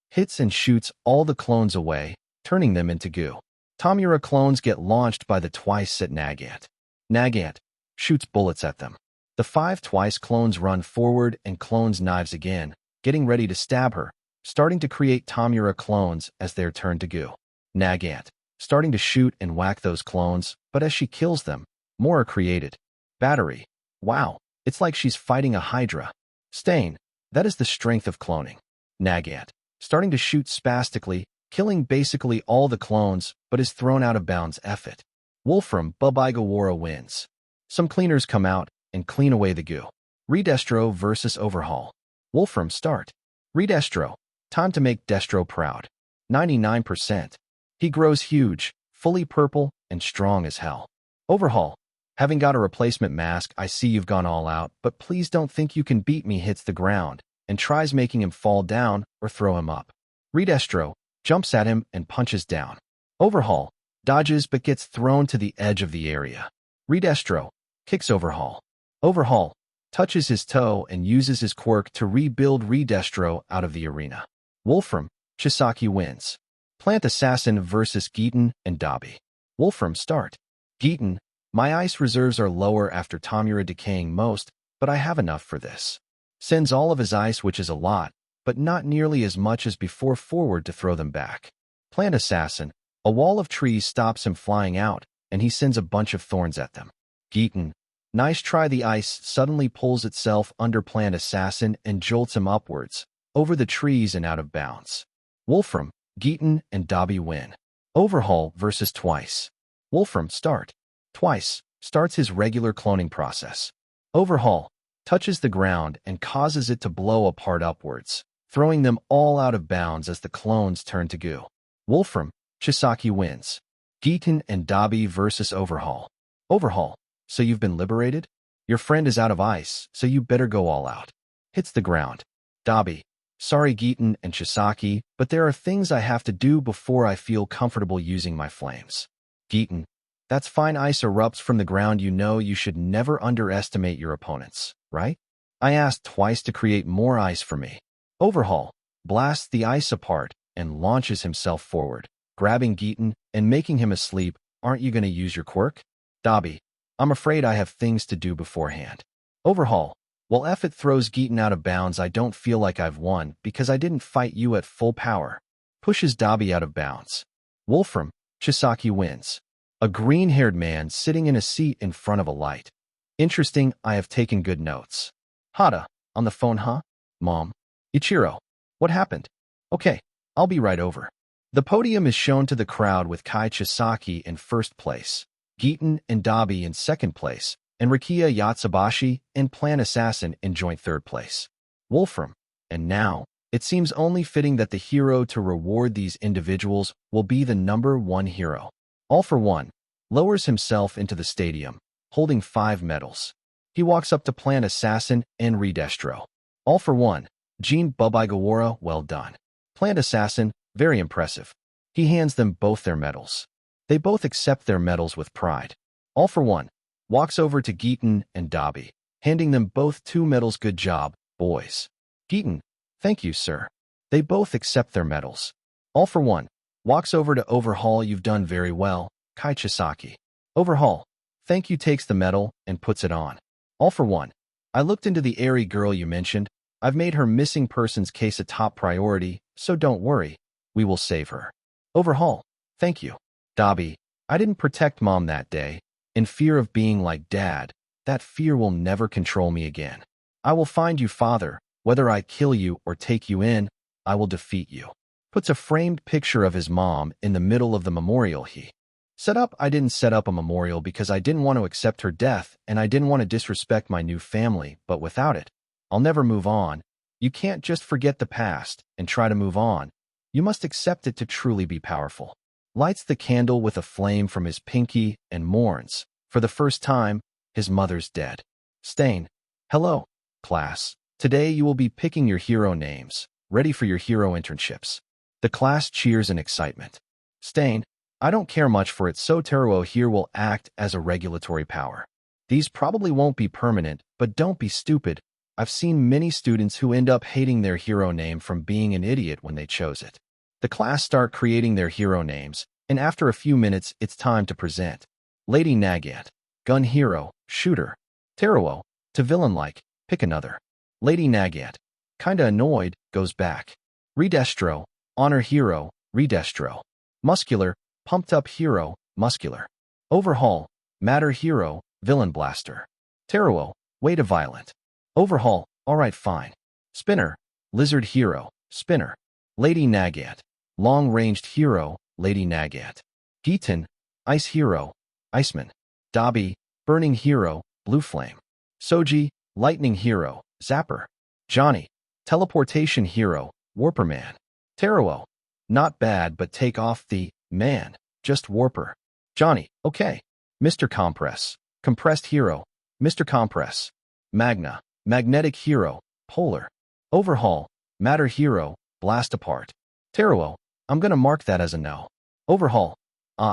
hits and shoots all the clones away, turning them into goo. Tamura clones get launched by the Twice at Nagat. Nagat shoots bullets at them. The 5 Twice clones run forward and clones knives again, getting ready to stab her, starting to create Tamura clones as they're turned to goo. Nagat starting to shoot and whack those clones, but as she kills them, more are created. Battery. Wow, it's like she's fighting a Hydra. Stain. That is the strength of cloning. Nagat starting to shoot spastically, killing basically all the clones, but is thrown out of bounds. F it. Wolfram Bubaigawara wins. Some cleaners come out and clean away the goo. Redestro versus Overhaul. Wolfram, start. Redestro. Time to make Destro proud. 99%. He grows huge, fully purple, and strong as hell. Overhaul. Having got a replacement mask, I see you've gone all out, but please don't think you can beat me. Hits the ground and tries making him fall down or throw him up. Redestro jumps at him and punches down. Overhaul dodges but gets thrown to the edge of the area. Redestro kicks Overhaul. Overhaul touches his toe and uses his quirk to rebuild Redestro out of the arena. Wolfram Chisaki wins. Plant Assassin versus Giten and Dabi. Wolfram, start. Giten, my ice reserves are lower after Tamura decaying most, but I have enough for this. Sends all of his ice, which is a lot, but not nearly as much as before, forward to throw them back. Plant Assassin, a wall of trees stops him flying out, and he sends a bunch of thorns at them. Giten, nice try. The ice suddenly pulls itself under Plant Assassin and jolts him upwards, over the trees and out of bounds. Wolfram, Giten, and Dabi win. Overhaul versus Twice. Wolfram, start. Twice starts his regular cloning process. Overhaul touches the ground and causes it to blow apart upwards, throwing them all out of bounds as the clones turn to goo. Wolfram Chisaki wins. Giten and Dabi versus Overhaul. Overhaul, so you've been liberated? Your friend is out of ice, so you better go all out. Hits the ground. Dabi, sorry Giten and Chisaki, but there are things I have to do before I feel comfortable using my flames. Giten, that's fine. Ice erupts from the ground. You know you should never underestimate your opponents, right? I asked Twice to create more ice for me. Overhaul blasts the ice apart and launches himself forward, grabbing Giten and making him asleep. Aren't you going to use your quirk? Dabi, I'm afraid I have things to do beforehand. Overhaul, well, if it throws Giten out of bounds, I don't feel like I've won because I didn't fight you at full power. Pushes Dabi out of bounds. Wolfram Chisaki wins. A green-haired man sitting in a seat in front of a light. Interesting, I have taken good notes. Hada, on the phone, huh? Mom. Ichiro, what happened? Okay, I'll be right over. The podium is shown to the crowd with Kai Chisaki in first place, Giten and Dabi in second place, and Rikia Yatsubashi and Plan Assassin in joint third place. Wolfram. And now, it seems only fitting that the hero to reward these individuals will be the #1 hero. All for One lowers himself into the stadium, holding 5 medals. He walks up to Plan Assassin and Redestro. All for One, Jean Bubaigawara, well done. Plan Assassin, very impressive. He hands them both their medals. They both accept their medals with pride. All for One walks over to Geaton and Dobby, handing them both 2 medals. Good job, boys. Geaton, thank you, sir. They both accept their medals. All for One walks over to Overhaul. You've done very well, Kai Chisaki. Overhaul, thank you, takes the medal and puts it on. All for One, I looked into the airy girl you mentioned. I've made her missing persons case a top priority, so don't worry. We will save her. Overhaul, thank you. Dobby, I didn't protect Mom that day, in fear of being like Dad. That fear will never control me again. I will find you, Father. Whether I kill you or take you in, I will defeat you. Puts a framed picture of his mom in the middle of the memorial he set up. I didn't set up a memorial because I didn't want to accept her death and I didn't want to disrespect my new family, but without it, I'll never move on. You can't just forget the past and try to move on. You must accept it to truly be powerful. Lights the candle with a flame from his pinky and mourns. For the first time, his mother's dead. Stain. Hello, class. Today you will be picking your hero names, ready for your hero internships. The class cheers in excitement. Stain, I don't care much for it, so Teruo here will act as a regulatory power. These probably won't be permanent, but don't be stupid. I've seen many students who end up hating their hero name from being an idiot when they chose it. The class start creating their hero names, and after a few minutes, it's time to present. Lady Nagant, gun hero, shooter. Teruo, to villain-like, pick another. Lady Nagant, kinda annoyed, goes back. Redestro, honor hero, Redestro. Muscular, pumped-up hero, muscular. Overhaul, matter hero, villain blaster. Teruo, way to violent. Overhaul, alright fine. Spinner, lizard hero, spinner. Lady Nagant, long-ranged hero, Lady Nagant. Geaton, ice hero, iceman. Dobby, burning hero, blue flame. Soji, lightning hero, zapper. Johnny, teleportation hero, warperman. Teruo, not bad but take off the man, just warper. Johnny, okay. Mr. Compress, compressed hero, Mr. Compress. Magna, magnetic hero, polar. Overhaul, matter hero, blast apart. Teruo, I'm gonna mark that as a no. Overhaul,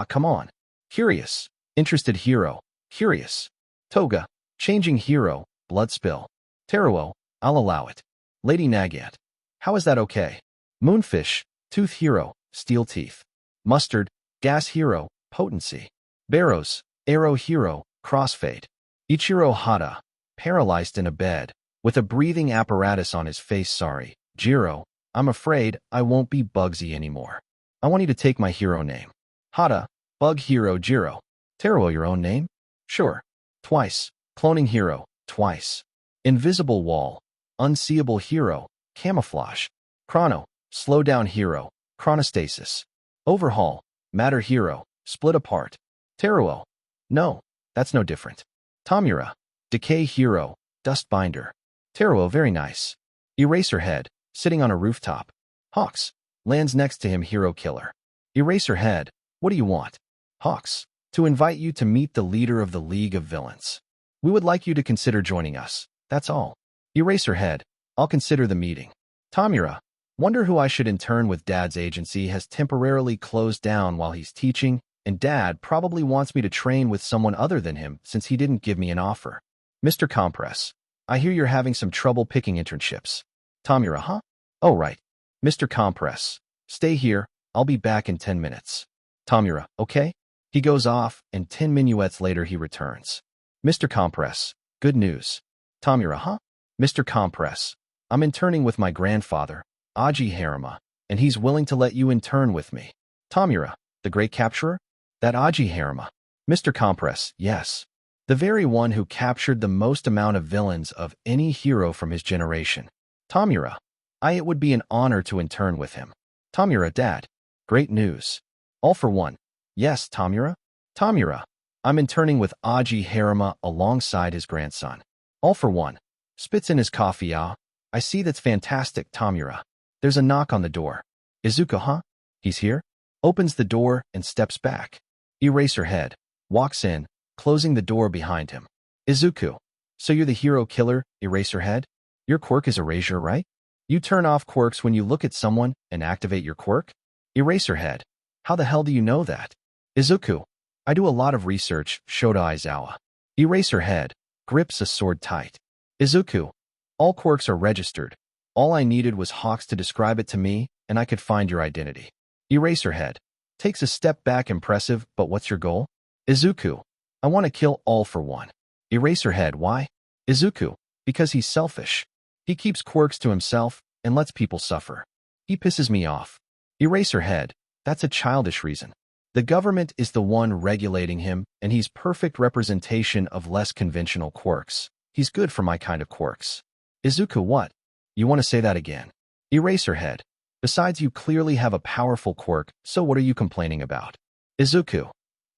come on. Curious, interested hero, curious. Toga, changing hero, blood spill. Teruo, I'll allow it. Lady Nagant, how is that okay? Moonfish, tooth hero, steel teeth. Mustard, gas hero, potency. Barrows, arrow hero, crossfade. Ichiro Hata, paralyzed in a bed, with a breathing apparatus on his face. Sorry, Jiro, I'm afraid I won't be Bugsy anymore. I want you to take my hero name. Hata, bug hero Jiro. Teruo, your own name? Sure. Twice. Cloning hero, twice. Invisible wall, unseeable hero, camouflage. Chrono, slow down hero, chronostasis. Overhaul, matter hero, split apart. Teruo, no, that's no different. Tamura, decay hero, dust binder. Teruo, very nice. Eraserhead, sitting on a rooftop. Hawks, lands next to him, hero killer. Eraserhead, what do you want? Hawks, to invite you to meet the leader of the League of Villains. We would like you to consider joining us, that's all. Eraserhead, I'll consider the meeting. Tamura, wonder who I should intern with. Dad's agency has temporarily closed down while he's teaching, and Dad probably wants me to train with someone other than him since he didn't give me an offer. Mr. Compress, I hear you're having some trouble picking internships. Tamura, huh? Oh, right. Mr. Compress, stay here, I'll be back in 10 minutes. Tamura, okay? He goes off, and 10 minuets later he returns. Mr. Compress, good news. Tamura, huh? Mr. Compress, I'm interning with my grandfather, Aji Harima, and he's willing to let you intern with me. Tamura, the great capturer? That Aji Harima. Mr. Compress, yes. The very one who captured the most amount of villains of any hero from his generation. Tamura, it would be an honor to intern with him. Tamura, Dad, great news. All for one. Yes, Tamura? Tamura, I'm interning with Aji Harima alongside his grandson. All for one. Spits in his coffee. I see, that's fantastic, Tamura. There's a knock on the door. Izuku, huh? He's here? Opens the door and steps back. Eraserhead walks in, closing the door behind him. Izuku, so you're the hero killer, Eraserhead? Your quirk is erasure, right? You turn off quirks when you look at someone and activate your quirk? Eraserhead, how the hell do you know that? Izuku, I do a lot of research, Shota Aizawa. Eraserhead grips a sword tight. Izuku, all quirks are registered. All I needed was Hawks to describe it to me, and I could find your identity. Eraserhead takes a step back, impressive, but what's your goal? Izuku, I want to kill all for one. Eraserhead, why? Izuku, because he's selfish. He keeps quirks to himself and lets people suffer. He pisses me off. Eraserhead, that's a childish reason. The government is the one regulating him, and he's perfect representation of less conventional quirks. He's good for my kind of quirks. Izuku, what? You want to say that again? Eraserhead, besides, you clearly have a powerful quirk, so what are you complaining about? Izuku,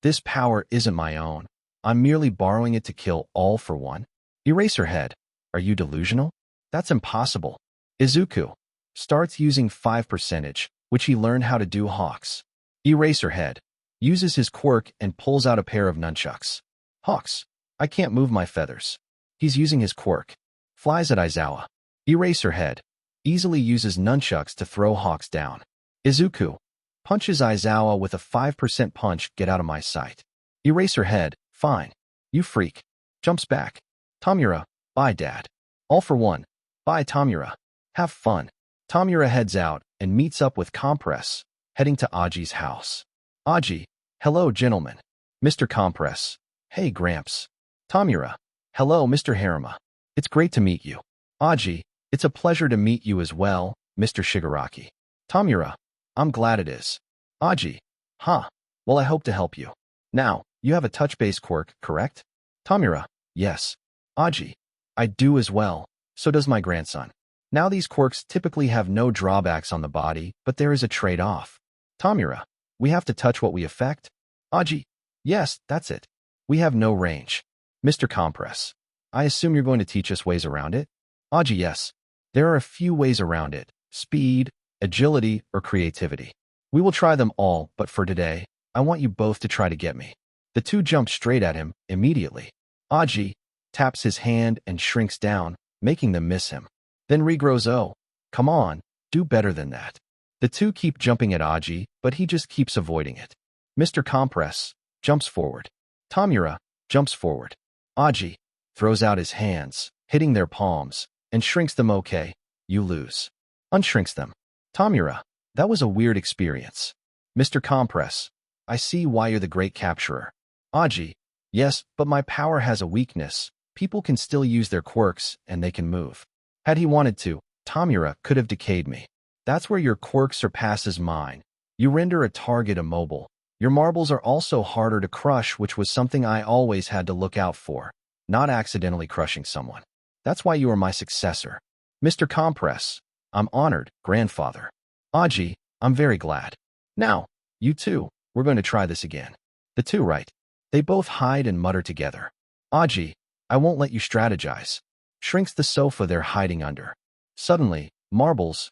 this power isn't my own. I'm merely borrowing it to kill all for one. Eraserhead, are you delusional? That's impossible. Izuku starts using 5%, which he learned how to do Hawks. Eraserhead uses his quirk and pulls out a pair of nunchucks. Hawks, I can't move my feathers. He's using his quirk. Flies at Aizawa. Eraserhead easily uses nunchucks to throw Hawks down. Izuku punches Aizawa with a 5% punch. Get out of my sight. Eraserhead, fine. You freak. Jumps back. Tamura, bye dad. All for one. Bye Tamura. Have fun. Tamura heads out and meets up with Compress, heading to Aji's house. Aji, hello gentlemen. Mr. Compress. Hey Gramps. Tamura. Hello Mr. Harima. It's great to meet you. Aji, it's a pleasure to meet you as well, Mr. Shigaraki. Tamura, I'm glad it is. Aji, huh, well I hope to help you. Now, you have a touch-base quirk, correct? Tamura, yes. Aji, I do as well, so does my grandson. Now these quirks typically have no drawbacks on the body, but there is a trade-off. Tamura, we have to touch what we affect? Aji, yes, that's it. We have no range. Mr. Compress, I assume you're going to teach us ways around it? Aji, yes. There are a few ways around it: speed, agility, or creativity. We will try them all, but for today, I want you both to try to get me. The two jump straight at him immediately. Aji taps his hand and shrinks down, making them miss him. Then regrows. Oh, come on, do better than that. The two keep jumping at Aji, but he just keeps avoiding it. Mr. Compress jumps forward. Tamura jumps forward. Aji throws out his hands, hitting their palms, and shrinks them. Okay, you lose. Unshrinks them. Tamura, that was a weird experience. Mr. Compress, I see why you're the great capturer. Aji, yes, but my power has a weakness. People can still use their quirks, and they can move. Had he wanted to, Tamura could have decayed me. That's where your quirk surpasses mine. You render a target immobile. Your marbles are also harder to crush, which was something I always had to look out for, not accidentally crushing someone. That's why you are my successor. Mr. Compress, I'm honored, grandfather. Aji, I'm very glad. Now, you two, we're going to try this again. The two, right? They both hide and mutter together. Aji, I won't let you strategize. Shrinks the sofa they're hiding under. Suddenly, marbles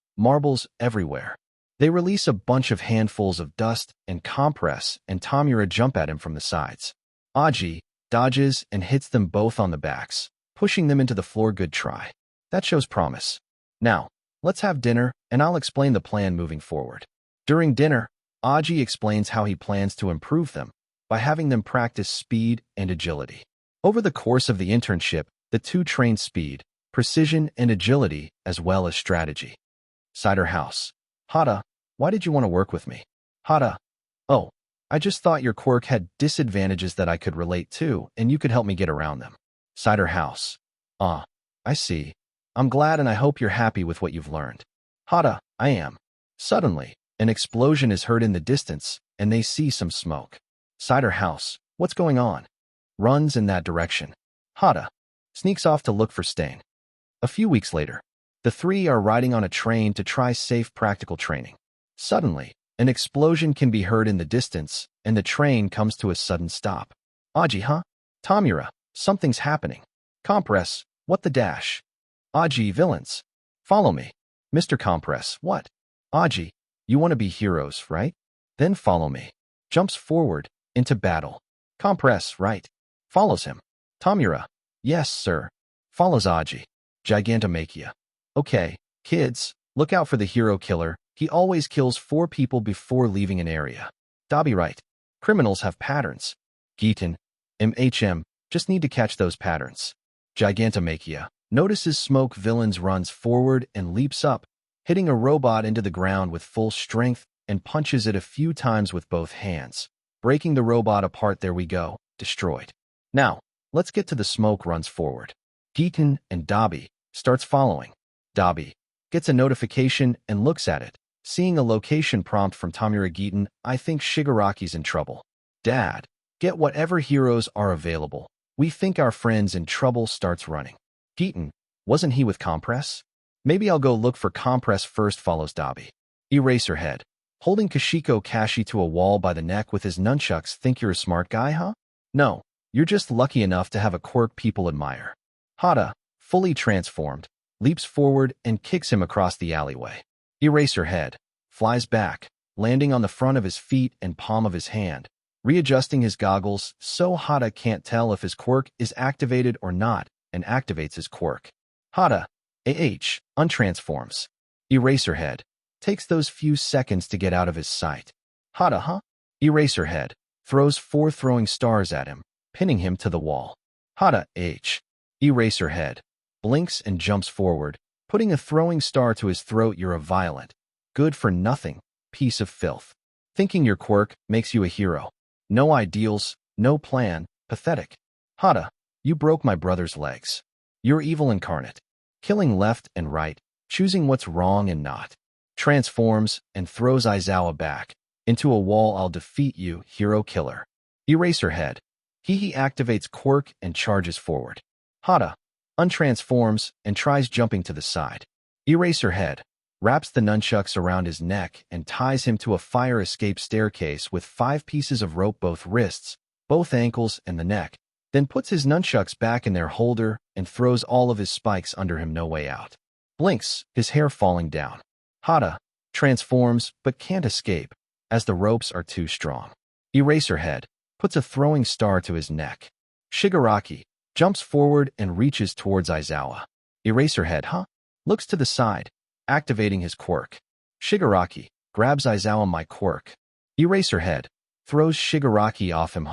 everywhere. They release a bunch of handfuls of dust and Compress and Tamura jump at him from the sides. Aji dodges and hits them both on the backs, pushing them into the floor. Good try. That shows promise. Now, let's have dinner, and I'll explain the plan moving forward. During dinner, Aji explains how he plans to improve them by having them practice speed and agility. Over the course of the internship, the two train speed, precision, and agility, as well as strategy. Cider House. Hata, why did you want to work with me? Hata, oh, I just thought your quirk had disadvantages that I could relate to, and you could help me get around them. Cider House. Ah, I see. I'm glad, and I hope you're happy with what you've learned. Hata, I am. Suddenly, an explosion is heard in the distance, and they see some smoke. Cider House, what's going on? Runs in that direction. Hata sneaks off to look for Stain. A few weeks later, the three are riding on a train to try safe practical training. Suddenly, an explosion can be heard in the distance, and the train comes to a sudden stop. Aji, huh? Tamura, something's happening. Compress, what the dash? Aji, villains. Follow me. Mr. Compress, what? Aji, you want to be heroes, right? Then follow me. Jumps forward, into battle. Compress, right. Follows him. Tamura, yes, sir. Follows Aji. Gigantomachia. Okay, kids, look out for the hero killer. He always kills 4 people before leaving an area. Dabi, right. Criminals have patterns. Gitan, just need to catch those patterns. Gigantomachia. Notices smoke villains, runs forward and leaps up, hitting a robot into the ground with full strength and punches it a few times with both hands, breaking the robot apart. There we go, destroyed. Now, let's get to the smoke. Runs forward. Gitan and Dabi starts following. Dabi gets a notification and looks at it. Seeing a location prompt from Tamura. Gitan, I think Shigaraki's in trouble. Dad, get whatever heroes are available. We think our friend's in trouble. Starts running. Gitan, wasn't he with Compress? Maybe I'll go look for Compress first. Follows Dabi. Eraserhead, holding Kashiko Kashi to a wall by the neck with his nunchucks. Think you're a smart guy, huh? No, you're just lucky enough to have a quirk people admire. Hada, fully transformed, leaps forward and kicks him across the alleyway. Eraserhead flies back, landing on the front of his feet and palm of his hand, readjusting his goggles so Hada can't tell if his quirk is activated or not, and activates his quirk. Hada, untransforms. Eraserhead takes those few seconds to get out of his sight. Hada, huh? Eraserhead throws 4 throwing stars at him, pinning him to the wall. Hada, Eraserhead blinks and jumps forward, putting a throwing star to his throat. You're a violent, good-for-nothing piece of filth. Thinking your quirk makes you a hero. No ideals, no plan, pathetic. Hada, you broke my brother's legs. You're evil incarnate. Killing left and right, choosing what's wrong and not. Transforms and throws Izawa back. Into a wall. I'll defeat you, hero killer. Eraserhead. He activates quirk and charges forward. Hada untransforms and tries jumping to the side. Eraserhead wraps the nunchucks around his neck and ties him to a fire escape staircase with 5 pieces of rope, both wrists, both ankles, and the neck, then puts his nunchucks back in their holder and throws all of his spikes under him. No way out. Blinks, his hair falling down. Hada transforms but can't escape, as the ropes are too strong. Eraserhead puts a throwing star to his neck. Shigaraki jumps forward and reaches towards Izawa. Eraserhead, looks to the side, activating his quirk. Shigaraki grabs Izawa. My quirk. Eraserhead throws Shigaraki off him.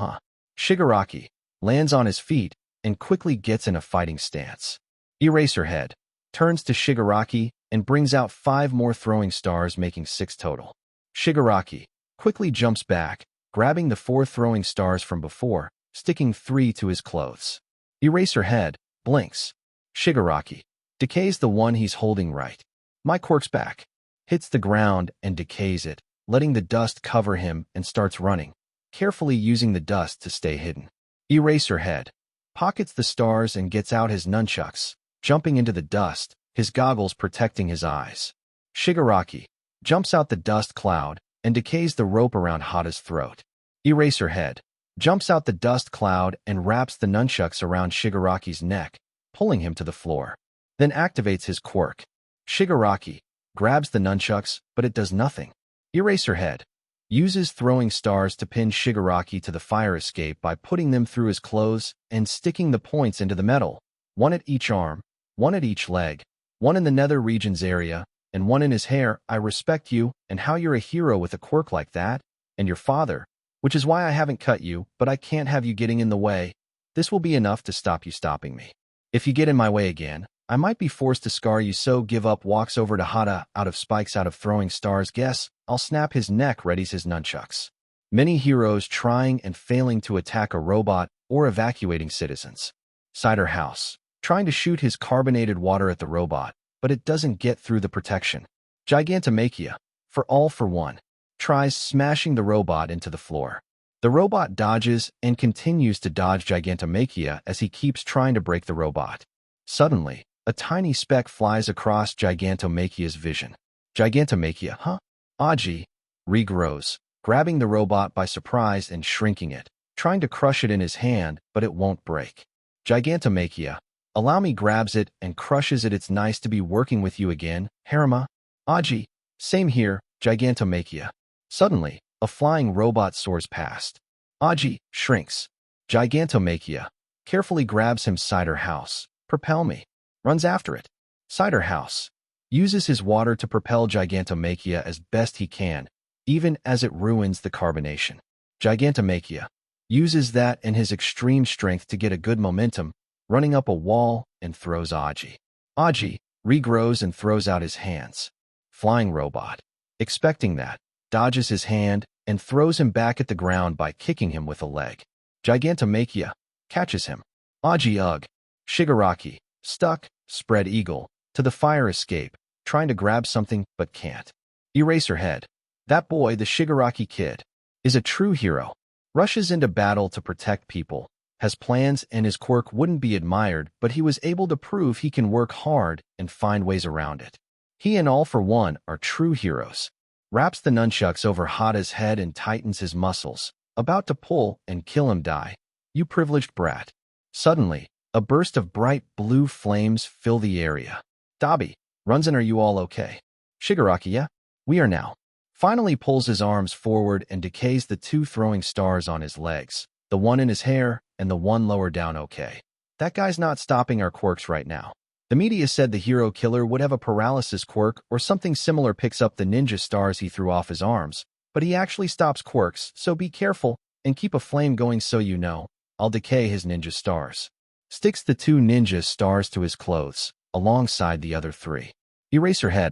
Shigaraki lands on his feet and quickly gets in a fighting stance. Eraserhead turns to Shigaraki and brings out 5 more throwing stars, making 6 total. Shigaraki quickly jumps back, grabbing the 4 throwing stars from before, sticking 3 to his clothes. Eraserhead blinks. Shigaraki decays the one he's holding. Right. My quirk's back. Hits the ground and decays it, letting the dust cover him, and starts running, carefully using the dust to stay hidden. Eraserhead pockets the stars and gets out his nunchucks, jumping into the dust, his goggles protecting his eyes. Shigaraki jumps out the dust cloud and decays the rope around Hada's throat. Eraserhead jumps out the dust cloud and wraps the nunchucks around Shigaraki's neck, pulling him to the floor. Then activates his quirk. Shigaraki grabs the nunchucks, but it does nothing. Eraserhead uses throwing stars to pin Shigaraki to the fire escape by putting them through his clothes and sticking the points into the metal, 1 at each arm, 1 at each leg, 1 in the nether regions area, and 1 in his hair. I respect you and how you're a hero with a quirk like that, and your father, which is why I haven't cut you, but I can't have you getting in the way. This will be enough to stop you stopping me. If you get in my way again, I might be forced to scar you, so give up. Walks over to Hada, out of spikes, out of throwing stars. Guess I'll snap his neck. Readies his nunchucks. Many heroes trying and failing to attack a robot or evacuating citizens. Cider House trying to shoot his carbonated water at the robot, but it doesn't get through the protection. Gigantomachia, for all for one, tries smashing the robot into the floor. The robot dodges and continues to dodge Gigantomachia as he keeps trying to break the robot. Suddenly, a tiny speck flies across Gigantomachia's vision. Gigantomachia, Aji regrows, grabbing the robot by surprise and shrinking it, trying to crush it in his hand, but it won't break. Gigantomachia. Allow me grabs it and crushes it. It's nice to be working with you again, Harima. Aji. Same here, Gigantomachia. Suddenly, a flying robot soars past. Aji shrinks. Gigantomachia carefully grabs him. Cider House. Propel me. Runs after it. Cider House uses his water to propel Gigantomachia as best he can, even as it ruins the carbonation. Gigantomachia uses that and his extreme strength to get a good momentum, running up a wall and throws Aji. Aji regrows and throws out his hands. Flying robot, expecting that, dodges his hand and throws him back at the ground by kicking him with a leg. Gigantomachia catches him. Aji ugh. Shigaraki, stuck, spread eagle, to the fire escape, trying to grab something but can't. Eraserhead. That boy, the Shigaraki kid, is a true hero. Rushes into battle to protect people, has plans, and his quirk wouldn't be admired, but he was able to prove he can work hard and find ways around it. He and All for One are true heroes. Wraps the nunchucks over Hada's head and tightens his muscles, about to pull and kill him. Die, you privileged brat. Suddenly, a burst of bright blue flames fill the area. Dabi runs in. Are you all okay? Shigaraki, yeah, we are now. Finally pulls his arms forward and decays the two throwing stars on his legs, the one in his hair and the one lower down. Okay. That guy's not stopping our quirks right now. The media said the hero killer would have a paralysis quirk or something similar. Picks up the ninja stars he threw off his arms, but he actually stops quirks, so be careful and keep a flame going so you know. I'll decay his ninja stars. Sticks the two ninja stars to his clothes, alongside the other three. Eraserhead,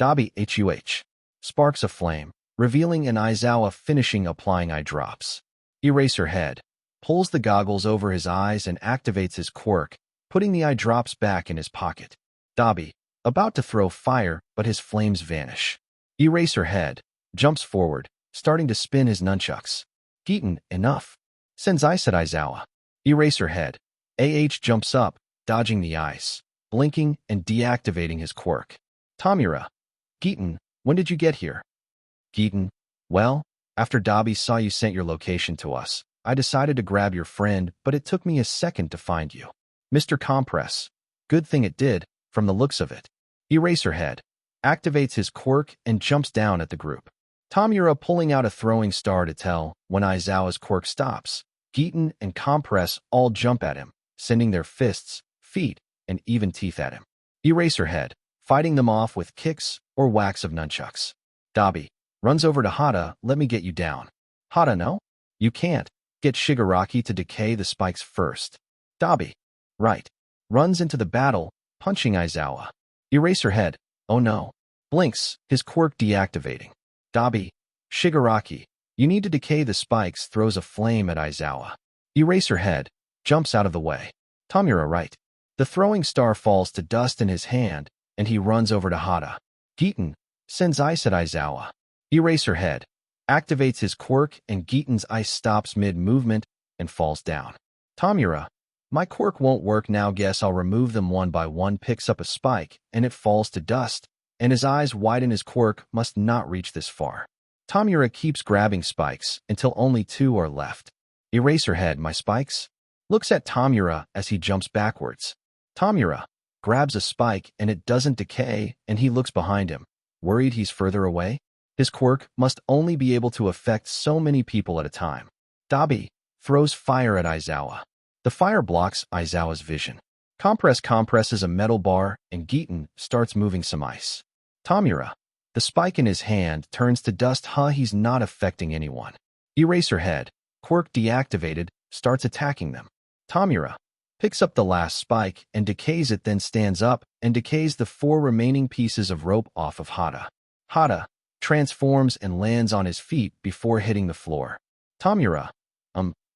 Dabi huh. Sparks a flame, revealing an Aizawa finishing applying eye drops. Eraserhead pulls the goggles over his eyes and activates his quirk, putting the eye drops back in his pocket. Dabi, about to throw fire, but his flames vanish. Eraserhead jumps forward, starting to spin his nunchucks. Geeton, enough. Senzai said Aizawa. Eraserhead jumps up, dodging the ice, blinking and deactivating his quirk. Tamura. Geeton, when did you get here? Geeton, well, after Dabi saw you sent your location to us, I decided to grab your friend, but it took me a second to find you. Mr. Compress. Good thing it did, from the looks of it. Eraserhead activates his quirk and jumps down at the group. Tamura pulling out a throwing star to tell when Aizawa's quirk stops. Geeton and Compress all jump at him, sending their fists, feet, and even teeth at him. Eraserhead fighting them off with kicks or whacks of nunchucks. Dabi runs over to Hada. Let me get you down. Hada, no? You can't. Get Shigaraki to decay the spikes first. Dabi, right. Runs into the battle, punching Aizawa. Eraserhead, oh no. Blinks, his quirk deactivating. Dabi, Shigaraki, you need to decay the spikes. Throws a flame at Aizawa. Eraserhead jumps out of the way. Tamura, right. The throwing star falls to dust in his hand, and he runs over to Hada. Geeton, Senzai said Aizawa. Eraserhead activates his quirk and Geeton's ice stops mid-movement and falls down. Tamura, my quirk won't work now. Guess I'll remove them one by one. Picks up a spike and it falls to dust, and his eyes widen. His quirk must not reach this far. Tamura keeps grabbing spikes until only two are left. Eraserhead, my spikes? Looks at Tamura as he jumps backwards. Tamura grabs a spike and it doesn't decay, and he looks behind him, worried he's further away. His quirk must only be able to affect so many people at a time. Dabi throws fire at Aizawa. The fire blocks Aizawa's vision. Compress compresses a metal bar, and Geeton starts moving some ice. Tamura, the spike in his hand turns to dust. He's not affecting anyone. Eraserhead, quirk deactivated, starts attacking them. Tamura picks up the last spike and decays it, then stands up and decays the four remaining pieces of rope off of Hada. Hada transforms and lands on his feet before hitting the floor. Tamura,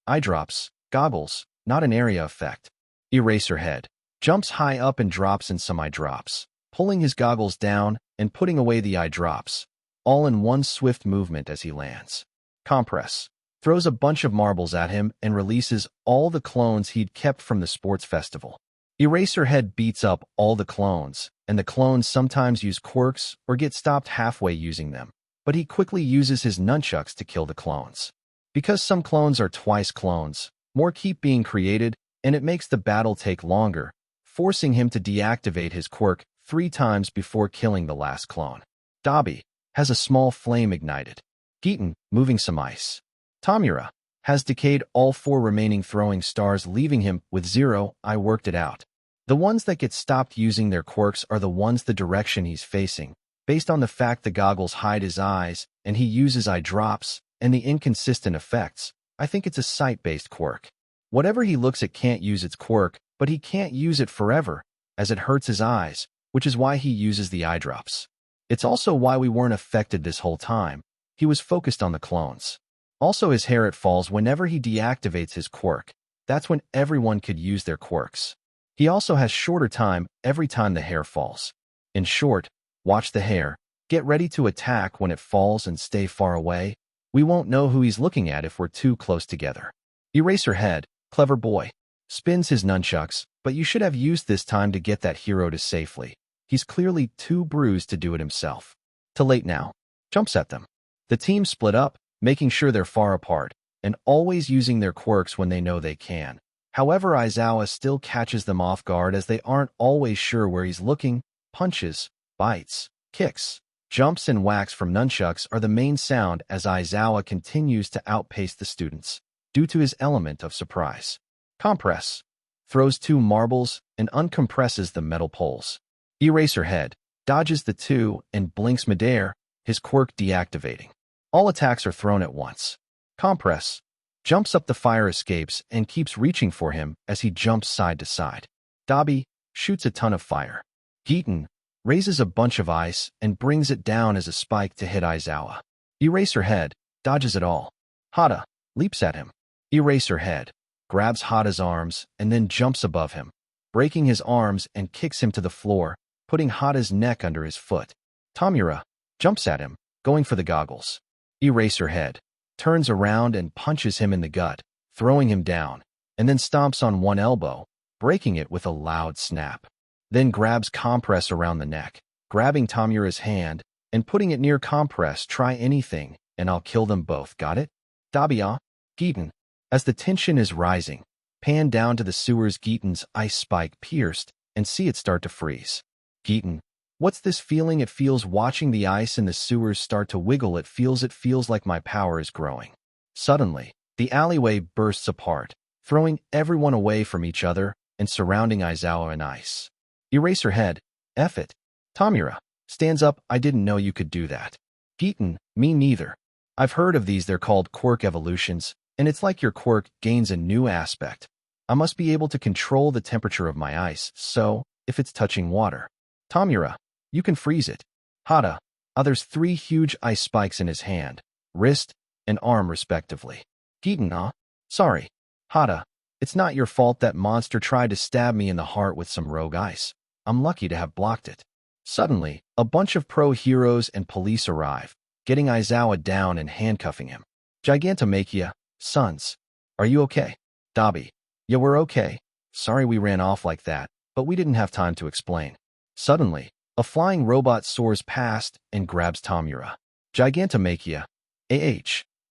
eye drops, goggles, not an area effect. Eraserhead jumps high up and drops in some eye drops, pulling his goggles down and putting away the eye drops, all in one swift movement as he lands. Compress throws a bunch of marbles at him and releases all the clones he'd kept from the sports festival. Eraserhead beats up all the clones, and the clones sometimes use quirks or get stopped halfway using them, but he quickly uses his nunchucks to kill the clones. Because some clones are twice clones, more keep being created, and it makes the battle take longer, forcing him to deactivate his quirk 3 times before killing the last clone. Dabi has a small flame ignited. Giten moving some ice. Tamura has decayed all 4 remaining throwing stars, leaving him with 0. I worked it out. The ones that get stopped using their quirks are the ones the direction he's facing, based on the fact the goggles hide his eyes and he uses eye drops and the inconsistent effects. I think it's a sight-based quirk. Whatever he looks at can't use its quirk, but he can't use it forever, as it hurts his eyes, which is why he uses the eye drops. It's also why we weren't affected this whole time. He was focused on the clones. Also, his hair, it falls whenever he deactivates his quirk. That's when everyone could use their quirks. He also has shorter time every time the hair falls. In short, watch the hair, get ready to attack when it falls and stay far away. We won't know who he's looking at if we're too close together. Eraserhead, clever boy. Spins his nunchucks, but you should have used this time to get that hero to safely. He's clearly too bruised to do it himself. Too late now. Jumps at them. The team split up, making sure they're far apart, and always using their quirks when they know they can. However, Aizawa still catches them off guard as they aren't always sure where he's looking. Punches, bites, kicks, jumps, and whacks from nunchucks are the main sound as Aizawa continues to outpace the students, due to his element of surprise. Compress. Throws 2 marbles and uncompresses the metal poles. Eraserhead dodges the 2 and blinks midair, his quirk deactivating. All attacks are thrown at once. Compress jumps up the fire escapes and keeps reaching for him as he jumps side to side. Dabi shoots a ton of fire. Giten raises a bunch of ice and brings it down as a spike to hit Aizawa. Eraserhead dodges it all. Hada leaps at him. Eraserhead grabs Hada's arms and then jumps above him, breaking his arms and kicks him to the floor, putting Hada's neck under his foot. Tamura jumps at him, going for the goggles. Eraserhead turns around and punches him in the gut, throwing him down, and then stomps on one elbow, breaking it with a loud snap. Then grabs Compress around the neck, grabbing Tamura's hand and putting it near Compress. Try anything, and I'll kill them both. Got it? Dabia. Giten. As the tension is rising, pan down to the sewers. Giten's ice spike pierced, and see it start to freeze. Giten. What's this feeling? It feels watching the ice in the sewers start to wiggle. It feels like my power is growing. Suddenly, the alleyway bursts apart, throwing everyone away from each other and surrounding Aizawa in ice. Eraserhead, F it. Tamura stands up. I didn't know you could do that. Giten, me neither. I've heard of these. They're called quirk evolutions, and it's like your quirk gains a new aspect. I must be able to control the temperature of my ice, so if it's touching water. Tamura, you can freeze it. Hada, there's 3 huge ice spikes in his hand, wrist, and arm respectively. Giten, sorry. Hada, it's not your fault. That monster tried to stab me in the heart with some rogue ice. I'm lucky to have blocked it. Suddenly, a bunch of pro heroes and police arrive, getting Aizawa down and handcuffing him. Gigantomachia, sons, are you okay? Dabi, yeah, we're okay. Sorry we ran off like that, but we didn't have time to explain. Suddenly, a flying robot soars past and grabs Tamura. Gigantomachia,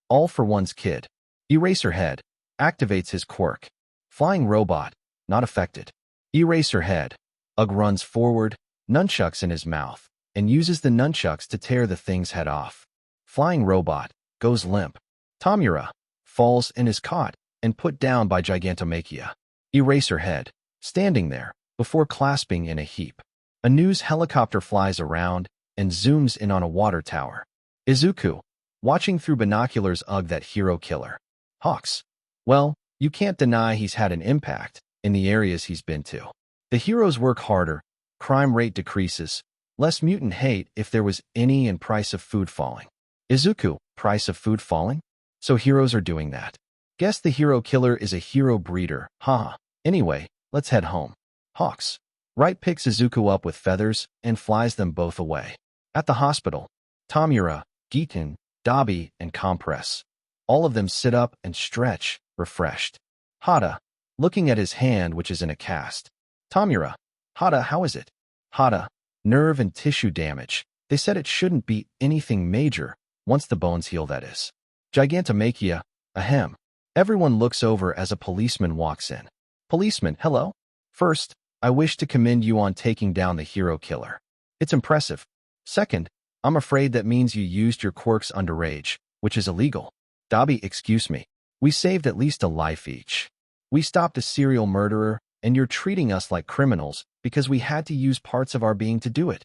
all for one's kid. Eraserhead activates his quirk. Flying robot, not affected. Eraserhead, runs forward, nunchucks in his mouth, and uses the nunchucks to tear the thing's head off. Flying robot goes limp. Tamura falls and is caught and put down by Gigantomachia. Eraserhead, standing there, before clasping in a heap. A news helicopter flies around and zooms in on a water tower. Izuku, watching through binoculars. Ugh, that hero killer. Hawks. Well, you can't deny he's had an impact in the areas he's been to. The heroes work harder, crime rate decreases, less mutant hate if there was any, and price of food falling. Izuku, price of food falling? So heroes are doing that. Guess the hero killer is a hero breeder, haha. Anyway, let's head home. Hawks. Right picks Izuku up with feathers and flies them both away. At the hospital, Tamura, Giten, Dabi, and Compress. All of them sit up and stretch, refreshed. Hada, looking at his hand which is in a cast. Tamura, Hada, how is it? Hada, nerve and tissue damage. They said it shouldn't be anything major, once the bones heal, that is. Gigantomachia, Ahem. Everyone looks over as a policeman walks in. Policeman, hello? First, I wish to commend you on taking down the hero killer. It's impressive. Second, I'm afraid that means you used your quirks underage, which is illegal. Dabi, excuse me. We saved at least a life each. We stopped a serial murderer, and you're treating us like criminals because we had to use parts of our being to do it.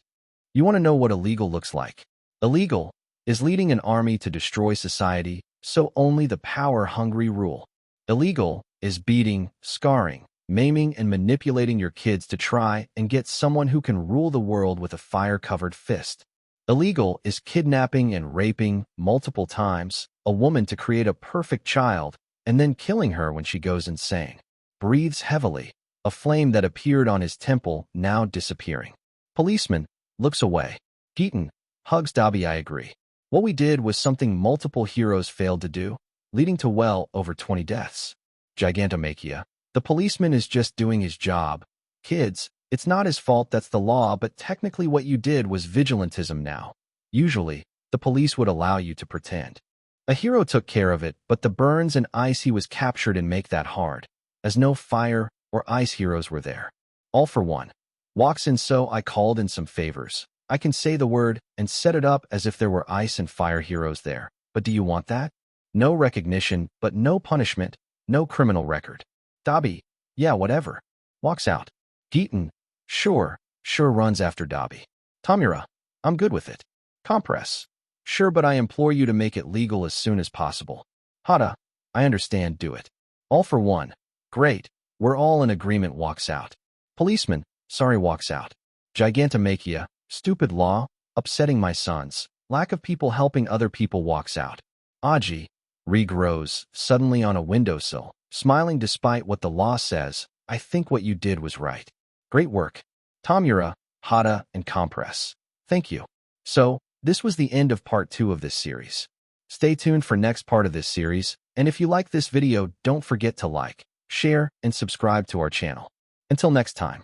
You want to know what illegal looks like? Illegal is leading an army to destroy society, so only the power-hungry rule. Illegal is beating, scarring, maiming, and manipulating your kids to try and get someone who can rule the world with a fire-covered fist. Illegal is kidnapping and raping multiple times a woman to create a perfect child and then killing her when she goes insane. Breathes heavily, a flame that appeared on his temple now disappearing. Policeman looks away. Keaton hugs Dabi. I agree. What we did was something multiple heroes failed to do, leading to well over 20 deaths. Gigantomachia. The policeman is just doing his job. Kids, it's not his fault, that's the law, but technically what you did was vigilantism now. Usually, the police would allow you to pretend. A hero took care of it, but the burns and ice he was captured in make that hard, as no fire or ice heroes were there. All for one. Walks in, so I called in some favors. I can say the word and set it up as if there were ice and fire heroes there. But do you want that? No recognition, but no punishment, no criminal record. Dabi, yeah, whatever. Walks out. Keaton, sure, runs after Dabi. Tamura, I'm good with it. Compress, sure, but I implore you to make it legal as soon as possible. Hada, I understand, do it. All for one. Great, we're all in agreement. Walks out. Policeman, sorry, walks out. Gigantomachia, stupid law, upsetting my sons, lack of people helping other people. Walks out. Aji, regrows, suddenly on a windowsill, smiling despite what the law says. I think what you did was right. Great work. Tamura, Hada, and Compress. Thank you. So, this was the end of part 2 of this series. Stay tuned for next part of this series, and if you like this video, don't forget to like, share, and subscribe to our channel. Until next time.